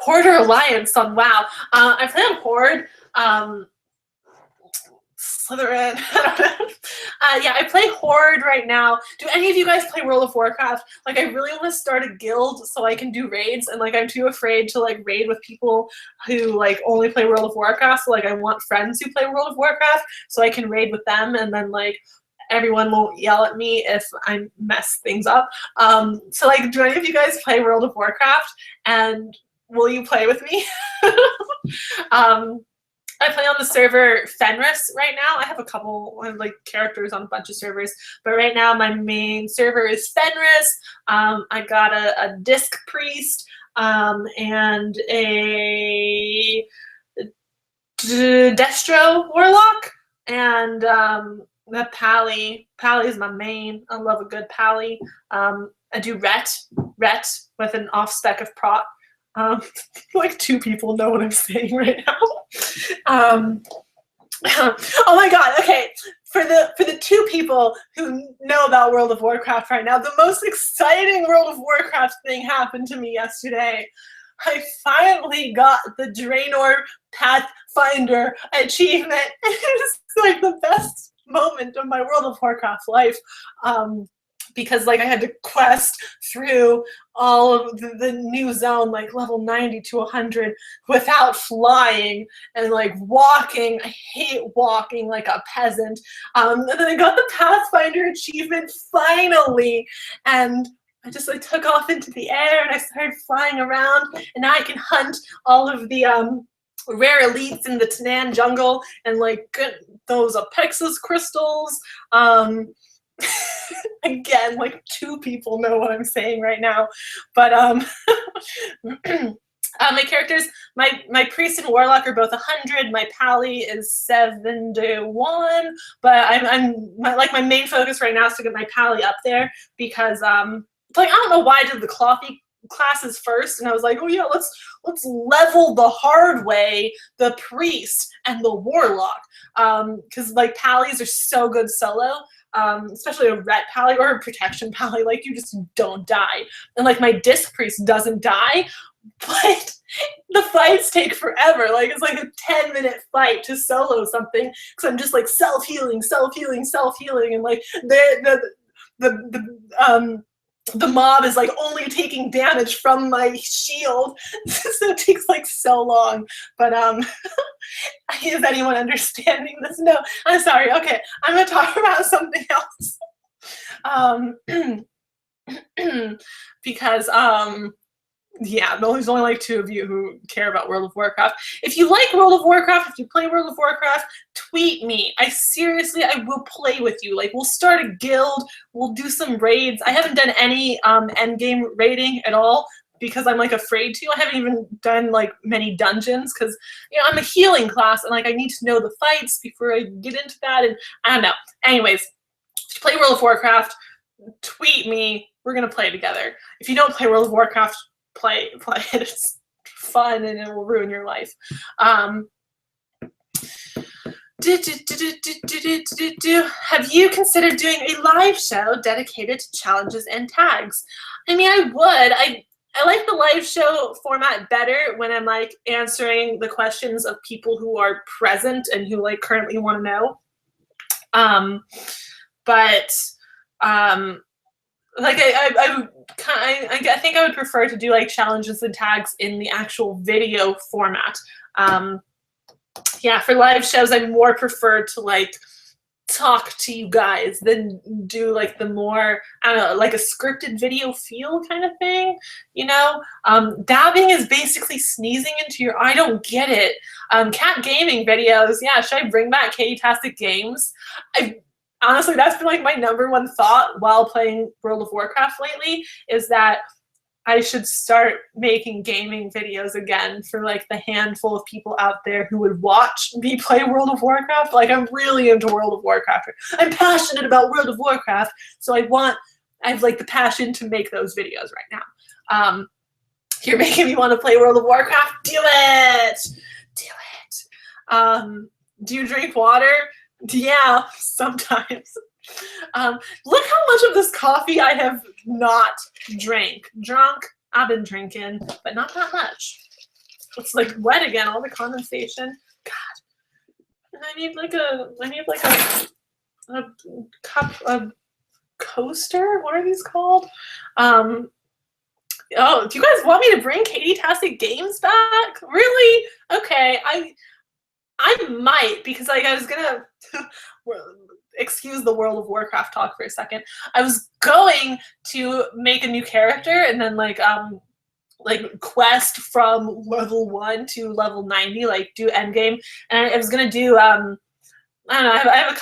Horde or Alliance on WoW. I play on Horde. Slytherin. I don't know. Yeah, I play Horde right now. Do any of you guys play World of Warcraft? Like, I really want to start a guild so I can do raids, and like I'm too afraid to like raid with people who like only play World of Warcraft. So like I want friends who play World of Warcraft so I can raid with them, and then like everyone won't yell at me if I mess things up. So like, do any of you guys play World of Warcraft? And will you play with me? I play on the server Fenris right now. I have a couple of like characters on a bunch of servers, but right now my main server is Fenris. I got a disc priest and a Destro warlock, and the Pally. Pally is my main. I love a good Pally. I do Ret with an off spec of Prot. Like 2 people know what I'm saying right now. Oh my god, okay. For the 2 people who know about World of Warcraft right now, the most exciting World of Warcraft thing happened to me yesterday. I finally got the Draenor Pathfinder achievement. It was like the best moment of my World of Warcraft life. Because like I had to quest through all of the new zone, like level 90 to 100 without flying and like walking. I hate walking like a peasant. And then I got the Pathfinder achievement finally, and I just like took off into the air and I started flying around, and now I can hunt all of the rare elites in the Tanan jungle and like get those Apexus crystals. Again, like 2 people know what I'm saying right now, but my characters, my priest and warlock are both 100. My Pally is 71, but my main focus right now is to get my Pally up there because like I don't know why I did the clothy classes first, and I was like, oh yeah, let's level the hard way the priest and the warlock, because like Pallies are so good solo. Especially a Ret Pally or a Protection Pally, like you just don't die. And like my Disc Priest doesn't die, but the fights take forever. Like it's like a 10-minute fight to solo something because I'm just like self-healing, and like the mob is like only taking damage from my shield, so it takes like so long. But is anyone understanding this? No, I'm sorry. Okay, I'm gonna talk about something else. Because yeah, there's only like 2 of you who care about World of Warcraft. If you like World of Warcraft, if you play World of Warcraft, tweet me. I will play with you. Like, we'll start a guild, we'll do some raids. I haven't done any endgame raiding at all because I'm like afraid to. I haven't even done like many dungeons because, you know, I'm a healing class and like I need to know the fights before I get into that, and I don't know. Anyways, if you play World of Warcraft, tweet me. We're gonna play together. If you don't play World of Warcraft, play it. It's fun and it will ruin your life. Have you considered doing a live show dedicated to challenges and tags? I mean, I would. I like the live show format better when I'm like answering the questions of people who are present and who like currently want to know. Like I think I would prefer to do like challenges and tags in the actual video format. Yeah, for live shows, I more prefer to like talk to you guys than do like the more, I don't know, like a scripted video feel kind of thing, you know? Dabbing is basically sneezing into your, I don't get it. Cat gaming videos, yeah, should I bring back Katytastic games? Honestly, that's been like my #1 thought while playing World of Warcraft lately, is that I should start making gaming videos again for like the handful of people out there who would watch me play World of Warcraft. Like, I'm really into World of Warcraft. I'm passionate about World of Warcraft, so I have like the passion to make those videos right now. You're making me want to play World of Warcraft. Do it! Do it. Do you drink water? Yeah, sometimes. Look how much of this coffee I have not drunk. I've been drinking, but not that much. It's like wet again, all the condensation. God. And I need like a cup of coaster. What are these called? Oh, do you guys want me to bring Katytastic games back? Really? Okay, I might, because like I was gonna excuse the World of Warcraft talk for a second. I was going to make a new character and then like quest from level 1 to level 90, like do endgame. And I was gonna do I don't know, I have a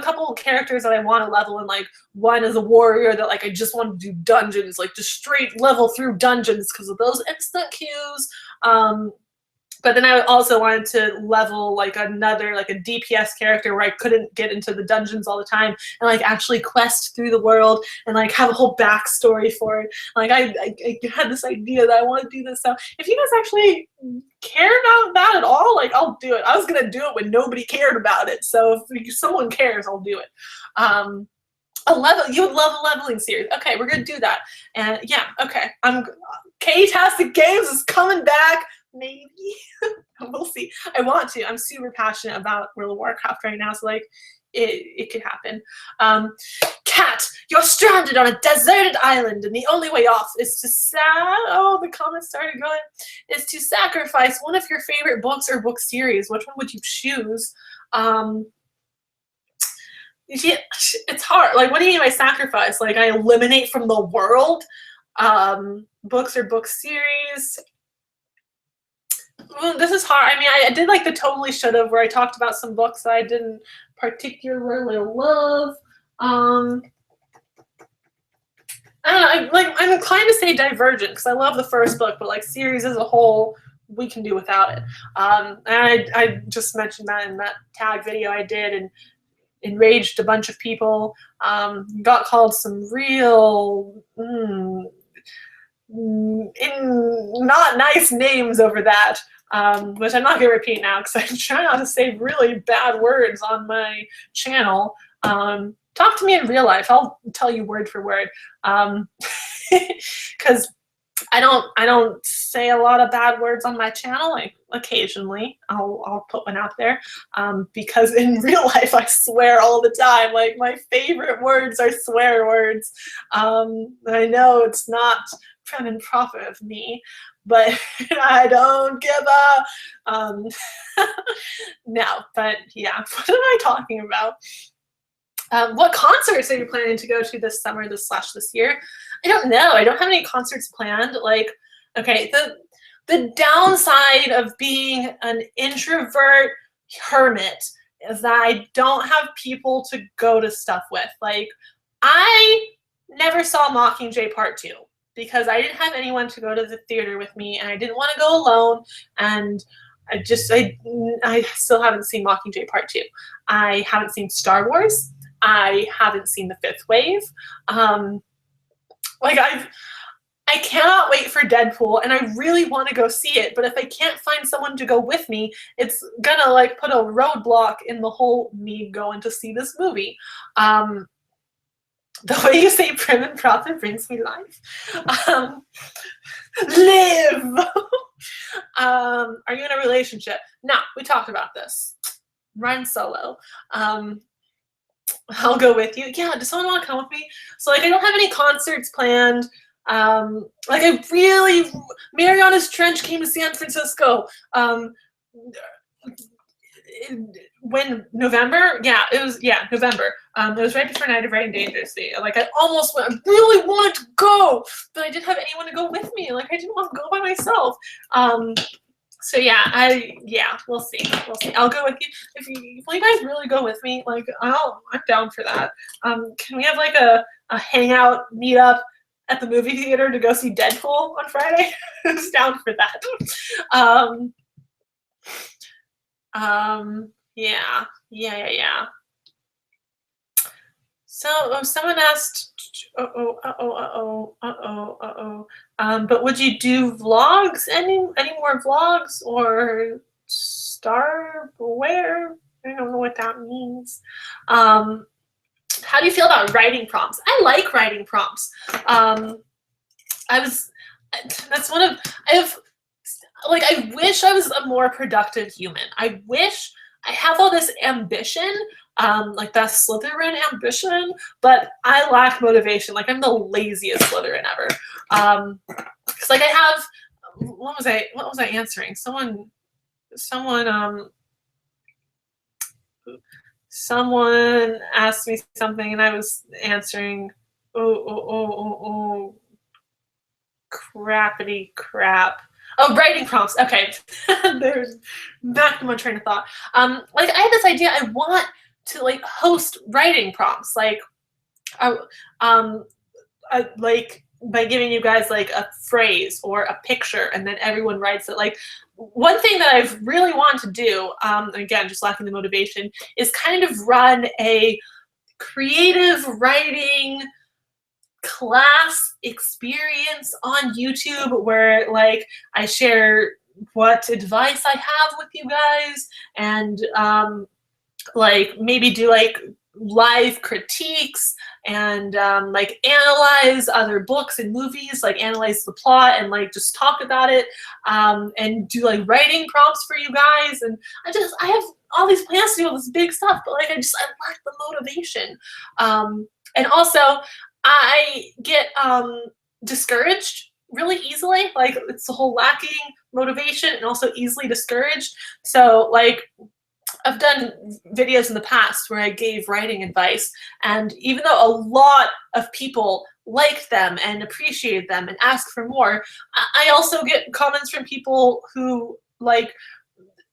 couple characters that I want to level, and like one is a warrior that like I just want to do dungeons, like just straight level through dungeons because of those instant queues. But then I also wanted to level like another, like a DPS character where I couldn't get into the dungeons all the time and like actually quest through the world and like have a whole backstory for it. Like I had this idea that I want to do this. So if you guys actually care about that at all, like I'll do it. I was gonna do it when nobody cared about it. So if someone cares, I'll do it. You would love a leveling series. Okay, we're gonna do that. And yeah, okay. Katytastic Games is coming back. Maybe. We'll see. I want to. I'm super passionate about World of Warcraft right now, so like it could happen. Cat, you're stranded on a deserted island, and the only way off is to the comments started going. Is to sacrifice one of your favorite books or book series. Which one would you choose? Yeah, it's hard. Like, what do you mean by sacrifice? Like, I eliminate from the world? Books or book series? This is hard. I mean, I did like the Totally Should've, where I talked about some books that I didn't particularly love. I don't know. I'm inclined to say Divergent because I love the first book, but like series as a whole, we can do without it. And I just mentioned that in that tag video I did, and enraged a bunch of people. Got called some real not nice names over that. Which I'm not going to repeat now because I'm trying not to say really bad words on my channel. Talk to me in real life. I'll tell you word for word. Because I don't say a lot of bad words on my channel. Like occasionally I'll put one out there. Because in real life I swear all the time. Like my favorite words are swear words. I know it's not prim and proper of me, but I don't give a no, but yeah, what am I talking about? What concerts are you planning to go to this summer, this year? I don't know. I don't have any concerts planned. Like, okay, the downside of being an introvert hermit is that I don't have people to go to stuff with. Like, I never saw Mockingjay Part 2. Because I didn't have anyone to go to the theater with me, and I didn't want to go alone, and I still haven't seen Mockingjay Part 2. I haven't seen Star Wars. I haven't seen The Fifth Wave. I cannot wait for Deadpool, and I really want to go see it, but if I can't find someone to go with me, it's gonna like put a roadblock in the whole me going to see this movie. The way you say prim and proper brings me life. Live! Are you in a relationship? No, we talked about this. Run solo. I'll go with you. Yeah, does someone want to come with me? So like I don't have any concerts planned. Like I really, Mariana's Trench came to San Francisco. when November, yeah, it was, yeah, November. It was right before Night of Rain Dangerously. Like, I almost went, I really wanted to go, but I didn't have anyone to go with me. Like, I didn't want to go by myself. So yeah, we'll see. We'll see. I'll go with you. If you guys really go with me, like, I'm down for that. Can we have like a hangout meetup at the movie theater to go see Deadpool on Friday? I was down for that. Yeah. So someone asked, but would you do vlogs? Any more vlogs or starware? I don't know what that means. How do you feel about writing prompts? I like writing prompts. That's one of, I wish I was a more productive human. I wish I have all this ambition, like that Slytherin ambition, but I lack motivation. Like, I'm the laziest Slytherin ever. Cause like I have, what was I answering? Someone asked me something and I was answering, crappity crap. Oh, writing prompts. Okay. There's back to my train of thought. Like, I had this idea, I want to like host writing prompts. Like, like by giving you guys like a phrase or a picture and then everyone writes it. Like, one thing that I've really wanted to do, again, just lacking the motivation, is kind of run a creative writing class experience on YouTube where like I share what advice I have with you guys and like maybe do like live critiques and like analyze other books and movies, like analyze the plot and like just talk about it, and do like writing prompts for you guys. And I have all these plans to do all this big stuff, but like I lack the motivation. And also I get discouraged really easily. Like, it's the whole lacking motivation and also easily discouraged. So like I've done videos in the past where I gave writing advice, and even though a lot of people liked them and appreciated them and asked for more, I also get comments from people who like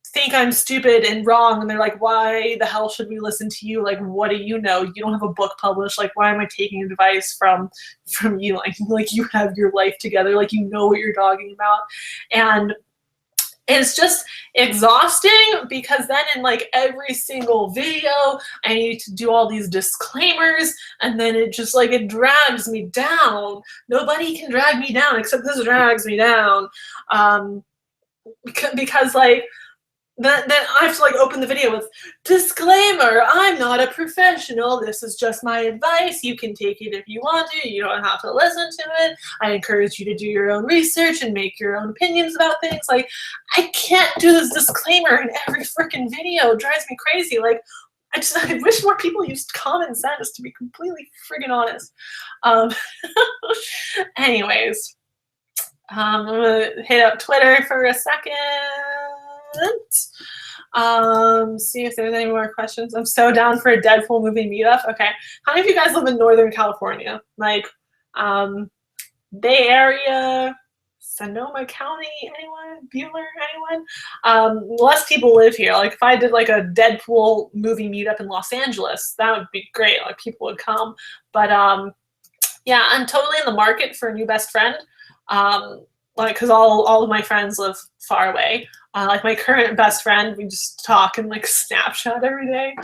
think I'm stupid and wrong, and they're like, why the hell should we listen to you? Like, what do you know? You don't have a book published. Like, why am I taking advice from you? Like you have your life together. Like, you know what you're talking about. And it's just exhausting because then in like every single video I need to do all these disclaimers, and then it just like it drags me down. Nobody can drag me down except this drags me down, because like then I have to like open the video with disclaimer, I'm not a professional, this is just my advice, you can take it if you want to, you don't have to listen to it, I encourage you to do your own research and make your own opinions about things. Like, I can't do this disclaimer in every freaking video. It drives me crazy. Like, I wish more people used common sense, to be completely friggin' honest. Anyways, I'm gonna hit up Twitter for a second. See if there's any more questions. I'm so down for a Deadpool movie meetup. Okay, how many of you guys live in Northern California? Like, Bay Area, Sonoma County, anyone? Bueller, anyone? Less people live here. Like, if I did like a Deadpool movie meetup in Los Angeles, that would be great. Like, people would come. But yeah, I'm totally in the market for a new best friend. Like, because all of my friends live far away. Like, my current best friend, we just talk and like Snapchat every day.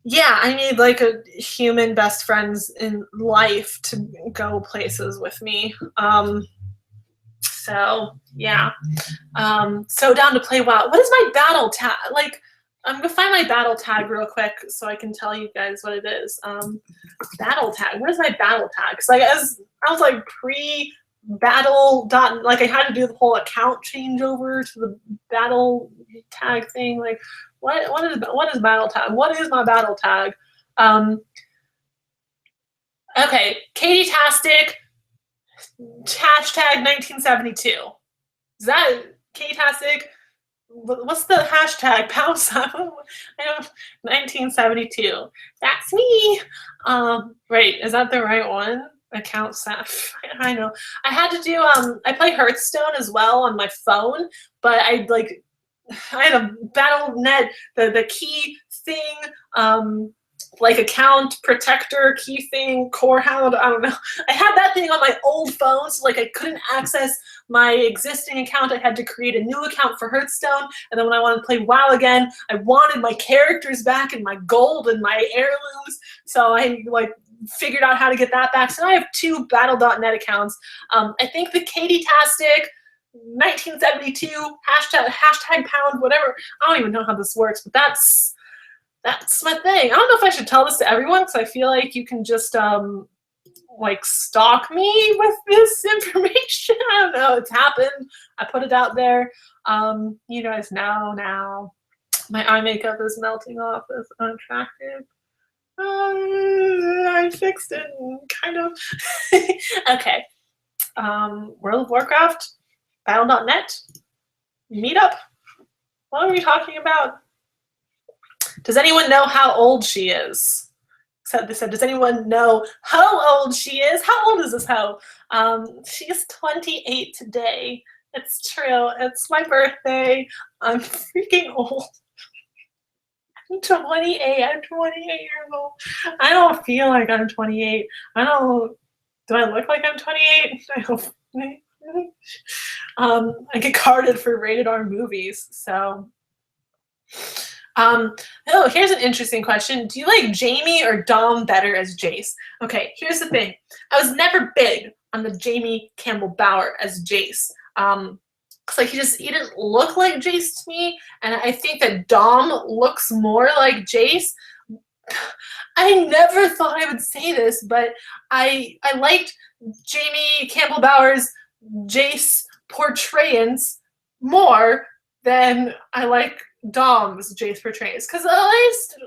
Yeah, I need like a human best friends in life to go places with me. So yeah, so down to play WoW. What is my battle tag? Like, I'm gonna find my battle tag real quick so I can tell you guys what it is. Battle tag. What is my battle tag? Because like I was like pre-battle like I had to do the whole account changeover to the battle tag thing. Like, what is battle tag? What is my battle tag? Okay, Katytastic, hashtag 1972. Is that Katytastic? What's the hashtag? Pound I don't 1972. That's me. Right, is that the right one? Account staff. I know. I had to do I play Hearthstone as well on my phone, but I had a Battle.net, the key thing, like account protector key thing, core hound, I don't know. I had that thing on my old phone, so like I couldn't access my existing account. I had to create a new account for Hearthstone, and then when I wanted to play WoW again, I wanted my characters back and my gold and my heirlooms, so I like figured out how to get that back. So now I have 2 Battle.net accounts. I think the Katytastic 1972 hashtag pound whatever. I don't even know how this works, but that's my thing. I don't know if I should tell this to everyone because I feel like you can just like stalk me with this information. I don't know. It's happened. I put it out there. You guys know now. My eye makeup is melting off. It's unattractive. I fixed it, kind of. Okay. World of Warcraft, Battle.net, Meetup. What are we talking about? Does anyone know how old she is? Except they said, does anyone know how old she is? How old is this hoe? She's 28 today. It's true. It's my birthday. I'm freaking old. I'm 28. I'm 28 years old. I don't feel like I'm 28. I don't. Do I look like I'm 28? I hope. I get carded for rated R movies, so. Oh, here's an interesting question. Do you like Jamie or Dom better as Jace? Okay, here's the thing. I was never big on the Jamie Campbell Bower as Jace. Cause like he didn't look like Jace to me, and I think that Dom looks more like Jace. I never thought I would say this, but I liked Jamie Campbell Bower's Jace portrayance more than I like Dom's Jace portrays, because at least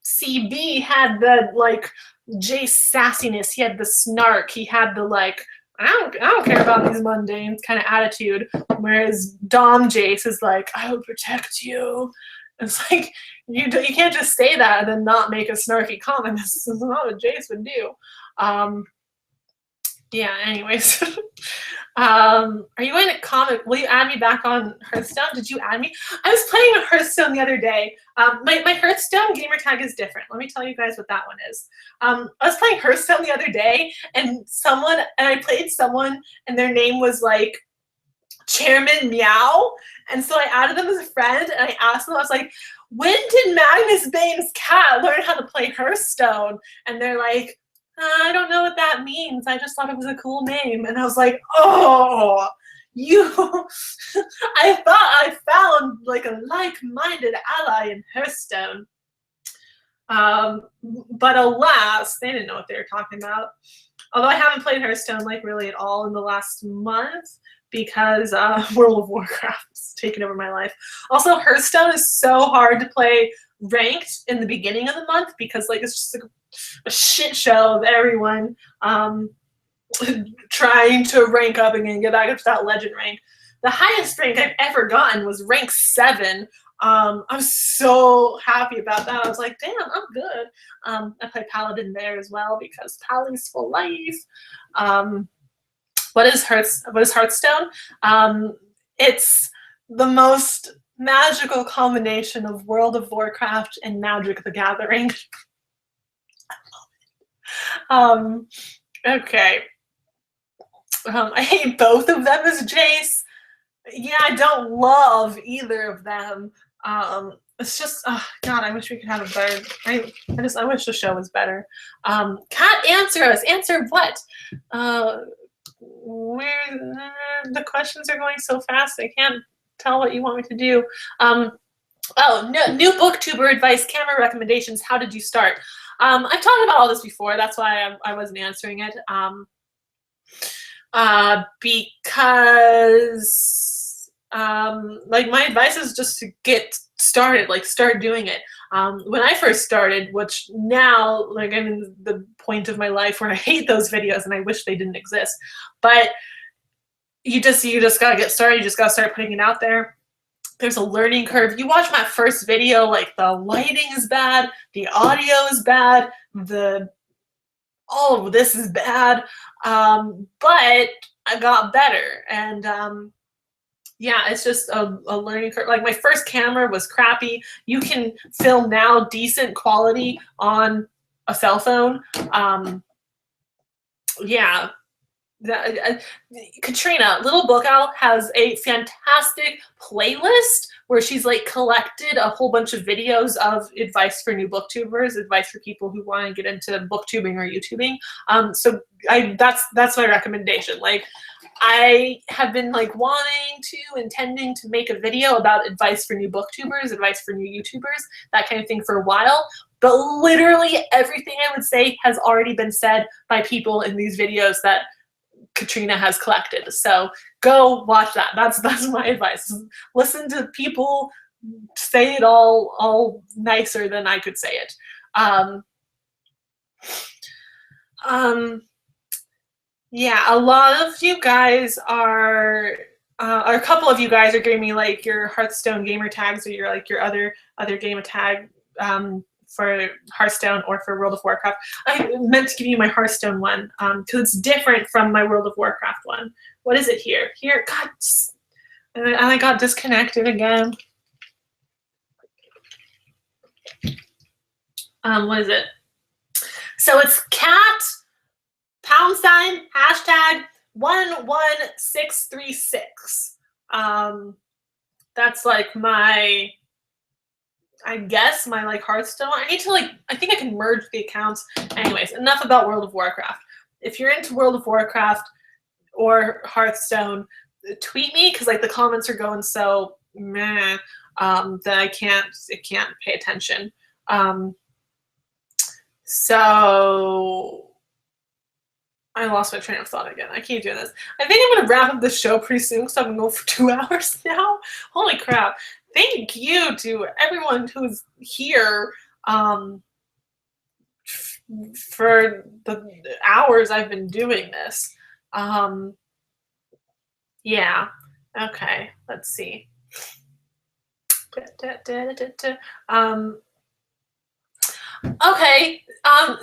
JCB had the like Jace sassiness. He had the snark. He had the like I don't care about these mundanes kind of attitude. Whereas Dom Jace is like, I will protect you. It's like you can't just say that and then not make a snarky comment. This is not what Jace would do. Yeah, anyways. Are you going to comment? Will you add me back on Hearthstone? Did you add me? I was playing a Hearthstone the other day. My Hearthstone gamer tag is different. Let me tell you guys what that one is. I was playing Hearthstone the other day, and I played someone, and their name was like Chairman Meow, and so I added them as a friend, and I asked them, I was like, when did Magnus Bane's cat learn how to play Hearthstone? And they're like, I don't know what that means. I just thought it was a cool name. And I was like, oh, I thought I found like a like-minded ally in Hearthstone. But alas, they didn't know what they were talking about. Although I haven't played Hearthstone like really at all in the last month because World of Warcraft has taken over my life. Also, Hearthstone is so hard to play ranked in the beginning of the month because like it's just like a shit show of everyone trying to rank up again and get back up to that legend rank. The highest rank I've ever gotten was rank 7. I'm so happy about that. I was like, damn, I'm good. I play Paladin there as well because Paladin's for life. What is Hearthstone? It's the most magical combination of World of Warcraft and Magic the Gathering. Okay. I hate both of them as Jace. Yeah, I don't love either of them. It's just, oh, God, I wish we could have a better. I wish the show was better. Kat, answer us. Answer what? The questions are going so fast. I can't tell what you want me to do. Oh, no, new booktuber advice, camera recommendations. How did you start? I've talked about all this before. That's why I wasn't answering it. Because like my advice is just to get started, like start doing it. When I first started, which now like I'm in the point of my life where I hate those videos and I wish they didn't exist, but you just gotta get started. You just gotta start putting it out there. There's a learning curve. You watch my first video, like the lighting is bad, the audio is bad, all of this is bad, but I got better. And yeah, it's just a learning curve. Like my first camera was crappy. You can film now decent quality on a cell phone. Yeah. Katrina, Little Book Owl, has a fantastic playlist where she's like collected a whole bunch of videos of advice for new booktubers, advice for people who want to get into booktubing or YouTubing. So that's my recommendation. Like, I have been like intending to make a video about advice for new booktubers, advice for new YouTubers, that kind of thing for a while. But literally everything I would say has already been said by people in these videos that Katrina has collected. So go watch that. That's my advice. Listen to people say it all nicer than I could say it. Yeah, a lot of you guys are, or a couple of you guys are giving me like your Hearthstone gamer tags or your other gamer tag for Hearthstone or for World of Warcraft. I meant to give you my Hearthstone one because it's different from my World of Warcraft one. What is it here? Here, God, and I got disconnected again. What is it? So it's cat #11636. That's like my, I guess, my like Hearthstone. I need to like, I think I can merge the accounts. Anyways, enough about World of Warcraft. If you're into World of Warcraft or Hearthstone, tweet me because like the comments are going so meh that I can't pay attention. So I lost my train of thought again. I keep doing this. I think I'm going to wrap up the show pretty soon because I've been going for 2 hours now. Holy crap. Thank you to everyone who's here for the hours I've been doing this. Yeah. Okay. Let's see. Okay,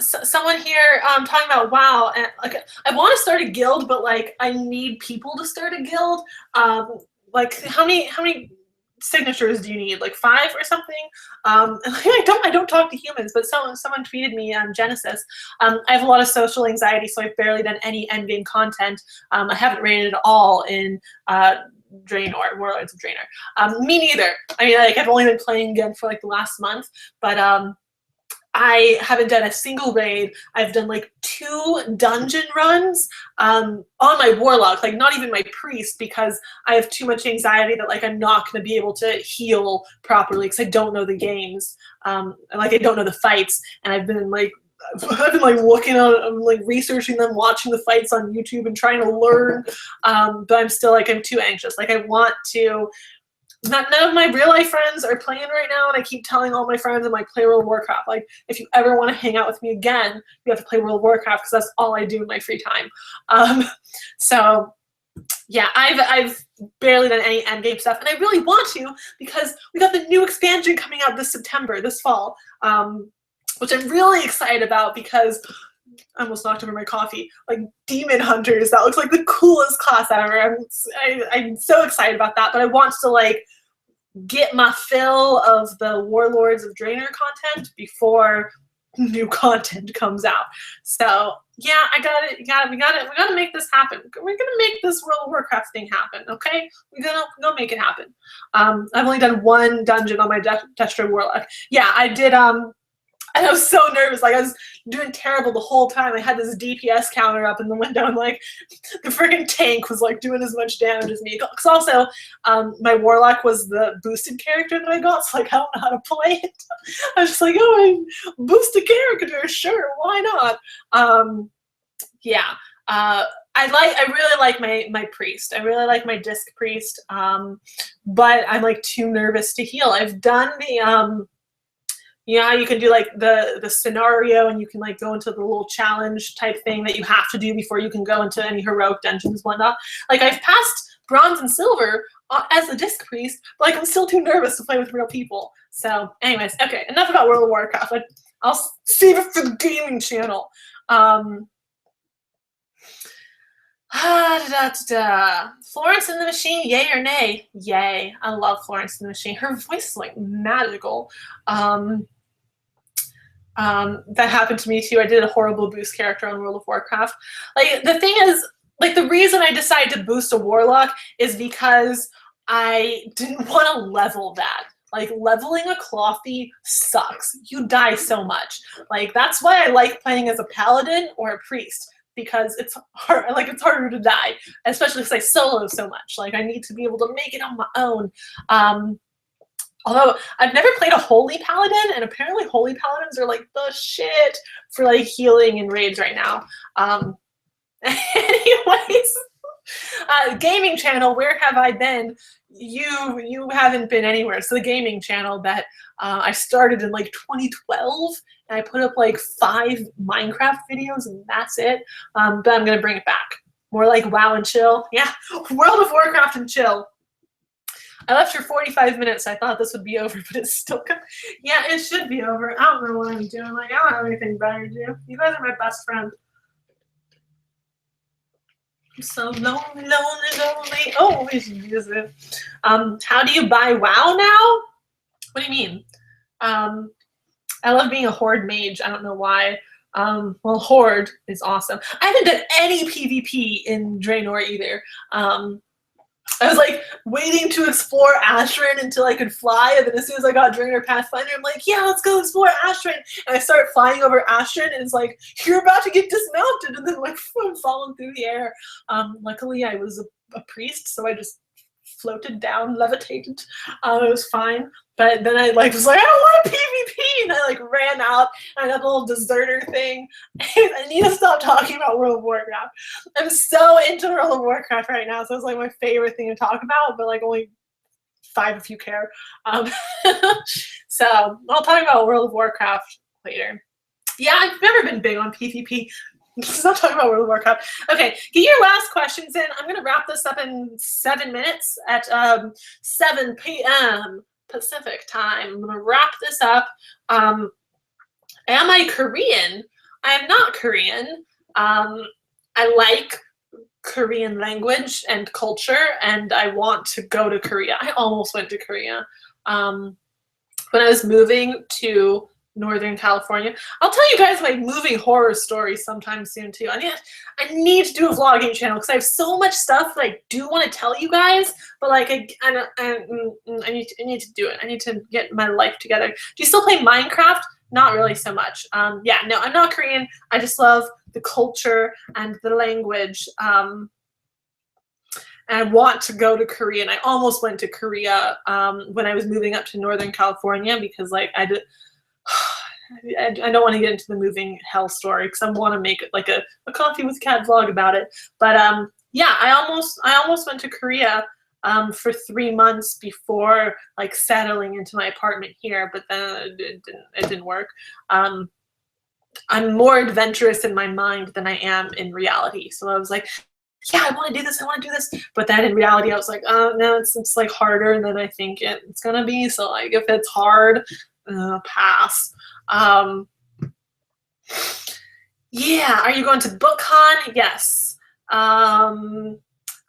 someone here talking about WoW, and like I want to start a guild, but like I need people to start a guild. Like how many signatures do you need? Like 5 or something? And I don't talk to humans, but someone tweeted me on Genesis. I have a lot of social anxiety, so I've barely done any endgame content. I haven't rated at all in Draenor, Warlords of Draenor. Me neither. I mean, like I've only been playing again for like the last month, but I haven't done a single raid. I've done like 2 dungeon runs on my warlock, like not even my priest, because I have too much anxiety that like I'm not going to be able to heal properly because I don't know the games, and like I don't know the fights, and I've been like looking at, like researching them, watching the fights on YouTube and trying to learn, but I'm still like I'm too anxious. Like I want to. None of my real life friends are playing right now, and I keep telling all my friends I'm like, play World of Warcraft. Like, if you ever want to hang out with me again, you have to play World of Warcraft because that's all I do in my free time. So yeah, I've barely done any endgame stuff, and I really want to because we got the new expansion coming out this fall, which I'm really excited about because I almost knocked over my coffee. Like Demon Hunters, that looks like the coolest class ever. I'm so excited about that, but I want to like get my fill of the Warlords of Draenor content before new content comes out. So yeah, we gotta make this happen. We're gonna make this World of Warcraft thing happen, okay? We're gonna make it happen. I've only done 1 dungeon on my Destro Warlock. Yeah, I did and I was so nervous, like I was doing terrible the whole time. I had this DPS counter up in the window, and like the friggin' tank was like doing as much damage as me. Because also, my warlock was the boosted character that I got, so like I don't know how to play it. I was just like, oh, I boosted character, sure, why not? Yeah, I really like my priest. I really like my disc priest, but I'm like too nervous to heal. I've done the You know how you can do like the scenario and you can like go into the little challenge type thing that you have to do before you can go into any heroic dungeons and whatnot. Like I've passed bronze and silver as a disc priest, but like I'm still too nervous to play with real people. So anyways, okay, enough about World of Warcraft. I'll save it for the gaming channel. Florence and the Machine, yay or nay? Yay. I love Florence and the Machine. Her voice is like magical. That happened to me too. I did a horrible boost character on World of Warcraft. Like the thing is, like the reason I decided to boost a warlock is because I didn't want to level that. Like leveling a Clothy sucks. You die so much. Like that's why I like playing as a paladin or a priest, because it's hard, like it's harder to die, especially because I solo so much. Like I need to be able to make it on my own. Although I've never played a holy paladin, and apparently holy paladins are like the shit for like healing in raids right now. Anyways, gaming channel, where have I been? You haven't been anywhere. So the gaming channel that I started in like 2012, and I put up like 5 Minecraft videos, and that's it. But I'm gonna bring it back. More like WoW and chill. Yeah, World of Warcraft and chill. I left for 45 minutes. I thought this would be over, but it's still coming. Yeah, it should be over. I don't know what I'm doing. Like, I don't have anything better to do. You guys are my best friend. I'm so lonely, lonely, lonely. Oh, we should use it. How do you buy WoW now? What do you mean? I love being a Horde mage. I don't know why. Well, Horde is awesome. I haven't done any PvP in Draenor either. I was like waiting to explore Ashran until I could fly, and then as soon as I got Draenor Pathfinder, I'm like, yeah, let's go explore Ashran. And I start flying over Ashran, and it's like, you're about to get dismounted, and then like I'm falling through the air. Luckily, I was a priest, so I just floated down, levitated. It was fine. But then I like was like, I don't want a PvP, and I like ran out. And I got the little deserter thing. I need to stop talking about World of Warcraft. I'm so into World of Warcraft right now, so it's like my favorite thing to talk about. But like only 5 if you care. So I'll talk about World of Warcraft later. Yeah, I've never been big on PvP. Let's not talk about World of Warcraft. Okay, get your last questions in. I'm gonna wrap this up in 7 minutes at 7 p.m. Pacific time. I'm gonna wrap this up. Am I Korean? I am not Korean. I like Korean language and culture, and I want to go to Korea. I almost went to Korea. When I was moving to Northern California. I'll tell you guys my moving horror stories sometime soon too. I need to do a vlogging channel because I have so much stuff that I do want to tell you guys, but like I need to do it. I need to get my life together. Do you still play Minecraft? Not really so much. Yeah, no, I'm not Korean. I just love the culture and the language. And I want to go to Korea. And I almost went to Korea when I was moving up to Northern California because like I don't want to get into the moving hell story because I want to make it like a coffee with cat vlog about it. But yeah, I almost went to Korea for 3 months before like settling into my apartment here, but then it didn't work. I'm more adventurous in my mind than I am in reality. So I was like, yeah, I want to do this. I want to do this. But then in reality, I was like, oh no, it's like harder than I think it's gonna be. So like if it's hard, pass. Yeah, are you going to BookCon? Yes. I'm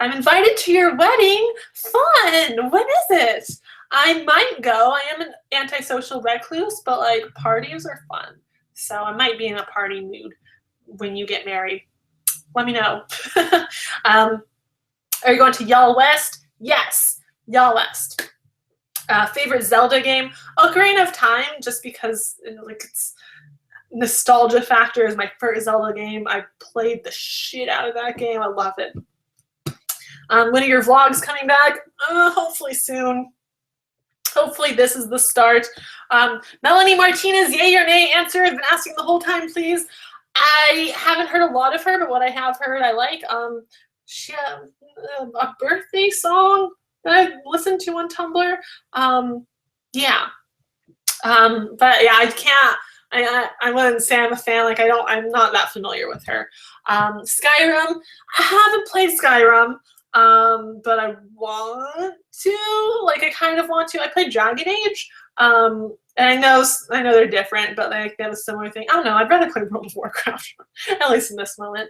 invited to your wedding. Fun. When is it? I might go. I am an antisocial recluse, but like parties are fun. So I might be in a party mood when you get married. Let me know. Are you going to Y'all West? Yes, Y'all West. Favorite Zelda game? Ocarina of Time, just because like it's nostalgia factor is my first Zelda game. I played the shit out of that game. I love it. When are your vlogs coming back? Hopefully soon. Hopefully this is the start. Melanie Martinez, yay or nay? Answer. I've been asking the whole time, please. I haven't heard a lot of her, but what I have heard I like. She had a birthday song that I listened to on Tumblr. Yeah. But yeah, I can't. I wouldn't say I'm a fan. Like I'm not that familiar with her. Skyrim. I haven't played Skyrim, but I want to. Like I kind of want to. I played Dragon Age. And I know they're different, but like they have a similar thing. I don't know. I'd rather play World of Warcraft, at least in this moment.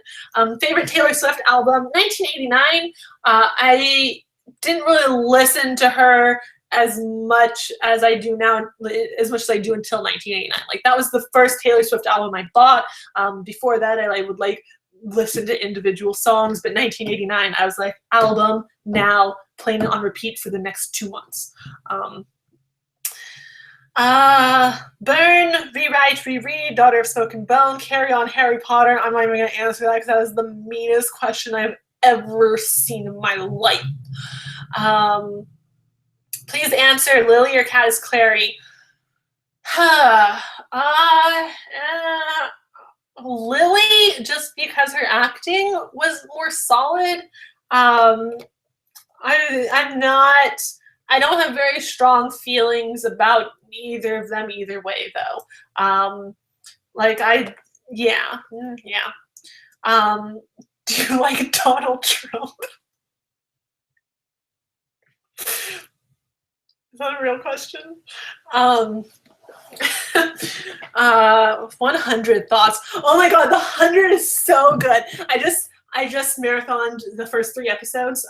Favorite Taylor Swift album, 1989. I didn't really listen to her as much as I do now, as much as I do until 1989. Like that was the first Taylor Swift album I bought. Before that, I would like listen to individual songs, but 1989, I was like, album now, playing it on repeat for the next 2 months. Burn, Rewrite, Reread, Daughter of Smoke and Bone, Carry On, Harry Potter. I'm not even going to answer that because that was the meanest question I've ever seen in my life. Please answer, Lily or Cat is Clary? Lily, just because her acting was more solid. I don't have very strong feelings about either of them either way, though. Yeah. Do you like Donald Trump? Is that a real question? 100 thoughts. Oh my god, the 100 is so good. I just marathoned the first 3 episodes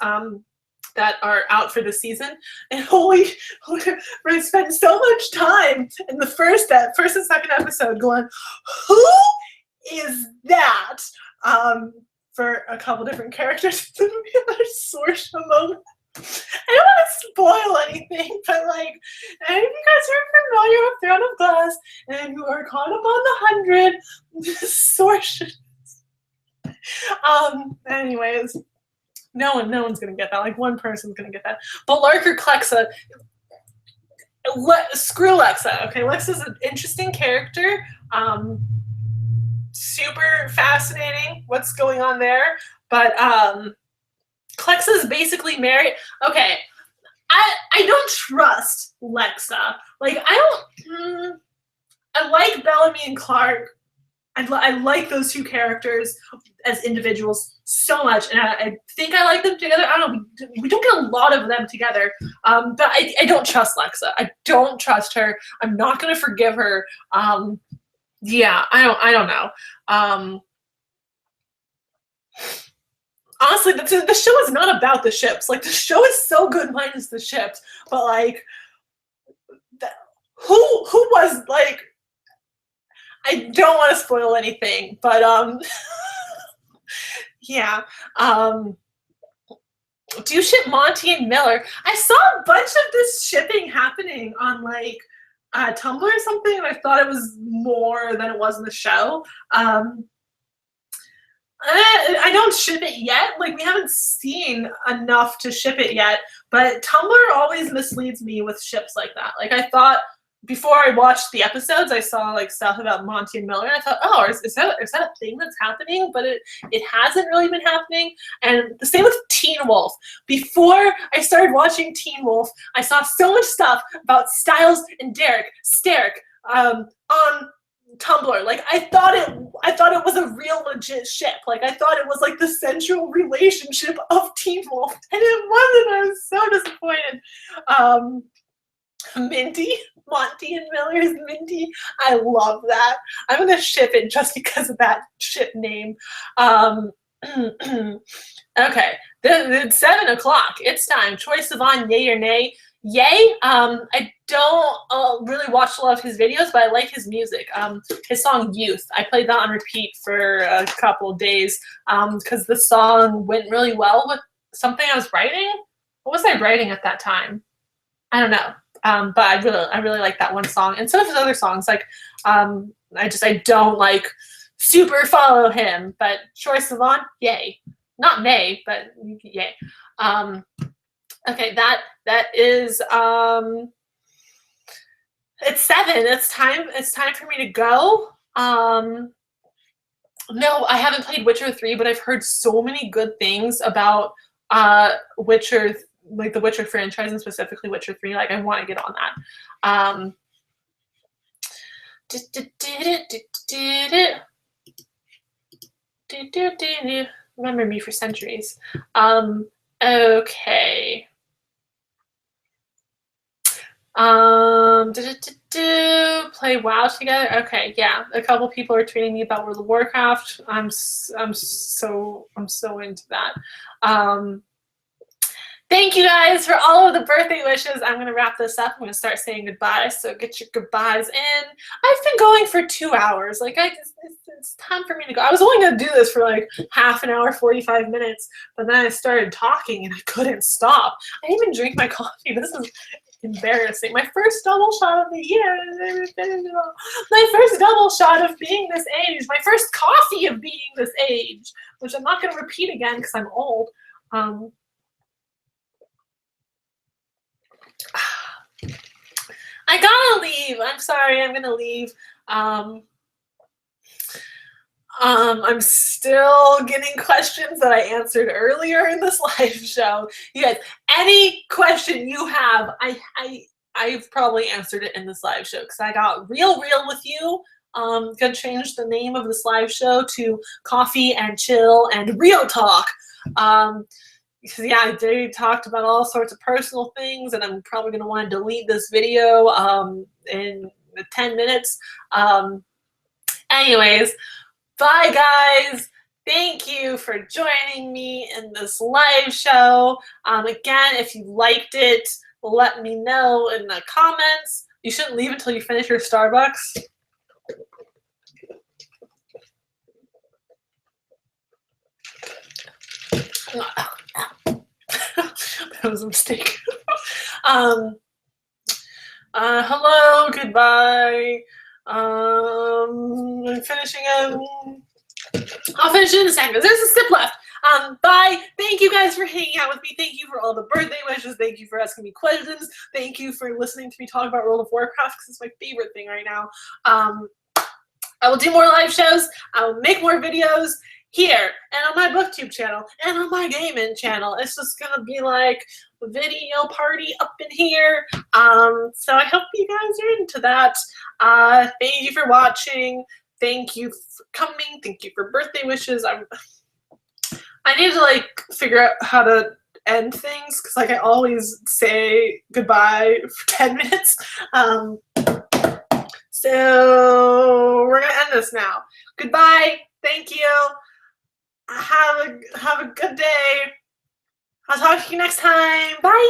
that are out for the season, and holy, I spent so much time in the first and second episode going, who is that? For a couple different characters. Source a moment. I don't want to spoil anything, but like, and if you guys are familiar with Throne of Glass and you are caught up on the 100 sources. Anyways, no one's gonna get that. Like one person's gonna get that. But Lark or Clexa, screw Lexa. Okay, Lexa's an interesting character. Super fascinating what's going on there, but Clexa's basically married. Okay, I don't trust Lexa. Like I like Bellamy and Clark. I like those 2 characters as individuals so much, and I think I like them together. I don't know. We don't get a lot of them together, but I don't trust Lexa. I don't trust her. I'm not gonna forgive her. Yeah, I don't know. Honestly, the show is not about the ships. Like, the show is so good minus the ships. But, like, who was, like, I don't want to spoil anything. But, yeah. Do you ship Monty and Miller? I saw a bunch of this shipping happening on, like, Tumblr or something, and I thought it was more than it was in the show. I don't ship it yet. Like, we haven't seen enough to ship it yet. But Tumblr always misleads me with ships like that. Like, I thought before I watched the episodes, I saw like stuff about Monty and Miller, and I thought, oh, is that a thing that's happening? But it hasn't really been happening. And the same with Teen Wolf. Before I started watching Teen Wolf, I saw so much stuff about Styles and Derek Sterrick on Tumblr. Like I thought it was a real legit ship. Like I thought it was like the central relationship of Teen Wolf, and it wasn't. I was so disappointed. Monty and Miller's Minty. I love that. I'm gonna ship it just because of that ship name. Okay, it's 7 o'clock. It's time. Troye Sivan, yay or nay? Yay. I don't really watch a lot of his videos, but I like his music. His song Youth, I played that on repeat for a couple of days because the song went really well with something I was writing. What was I writing at that time? I don't know. But I really like that one song, and some of his other songs. Like I don't like super follow him, but Troye Sivan, yay. Not nay, but yay. Okay, that is it's 7. It's time for me to go. No, I haven't played Witcher 3, but I've heard so many good things about Witcher, like the Witcher franchise and specifically Witcher 3. Like I want to get on that. Remember me for centuries. Okay. Play WoW together. Okay, yeah. A couple people are tweeting me about World of Warcraft. I'm so into that. Thank you guys for all of the birthday wishes. I'm gonna wrap this up. I'm gonna start saying goodbye. So get your goodbyes in. I've been going for 2 hours. Like it's time for me to go. I was only gonna do this for like half an hour, 45 minutes, but then I started talking and I couldn't stop. I didn't even drink my coffee. This is embarrassing. My first double shot of the year. My first double shot of being this age. My first coffee of being this age, which I'm not gonna repeat again because I'm old. I gotta leave. I'm sorry. I'm gonna leave. I'm still getting questions that I answered earlier in this live show. You guys, any question you have, I've probably answered it in this live show because I got real with you. Gonna change the name of this live show to Coffee and Chill and Real Talk. Because yeah, they talked about all sorts of personal things, and I'm probably gonna want to delete this video in 10 minutes. Anyways, bye guys. Thank you for joining me in this live show. Again, if you liked it, let me know in the comments. You shouldn't leave until you finish your Starbucks. That was a mistake. Hello, goodbye. I'm finishing. I'll finish it in a second. There's a sip left. Bye. Thank you guys for hanging out with me. Thank you for all the birthday wishes. Thank you for asking me questions. Thank you for listening to me talk about World of Warcraft because it's my favorite thing right now. I will do more live shows. I will make more videos here and on my booktube channel and on my gaming channel. It's just gonna be like a video party up in here. So I hope you guys are into that. Thank you for watching. Thank you for coming. Thank you for birthday wishes. I need to like figure out how to end things because like I always say goodbye for 10 minutes. So we're gonna end this now. Goodbye. Thank you. Have a good day. I'll talk to you next time. Bye.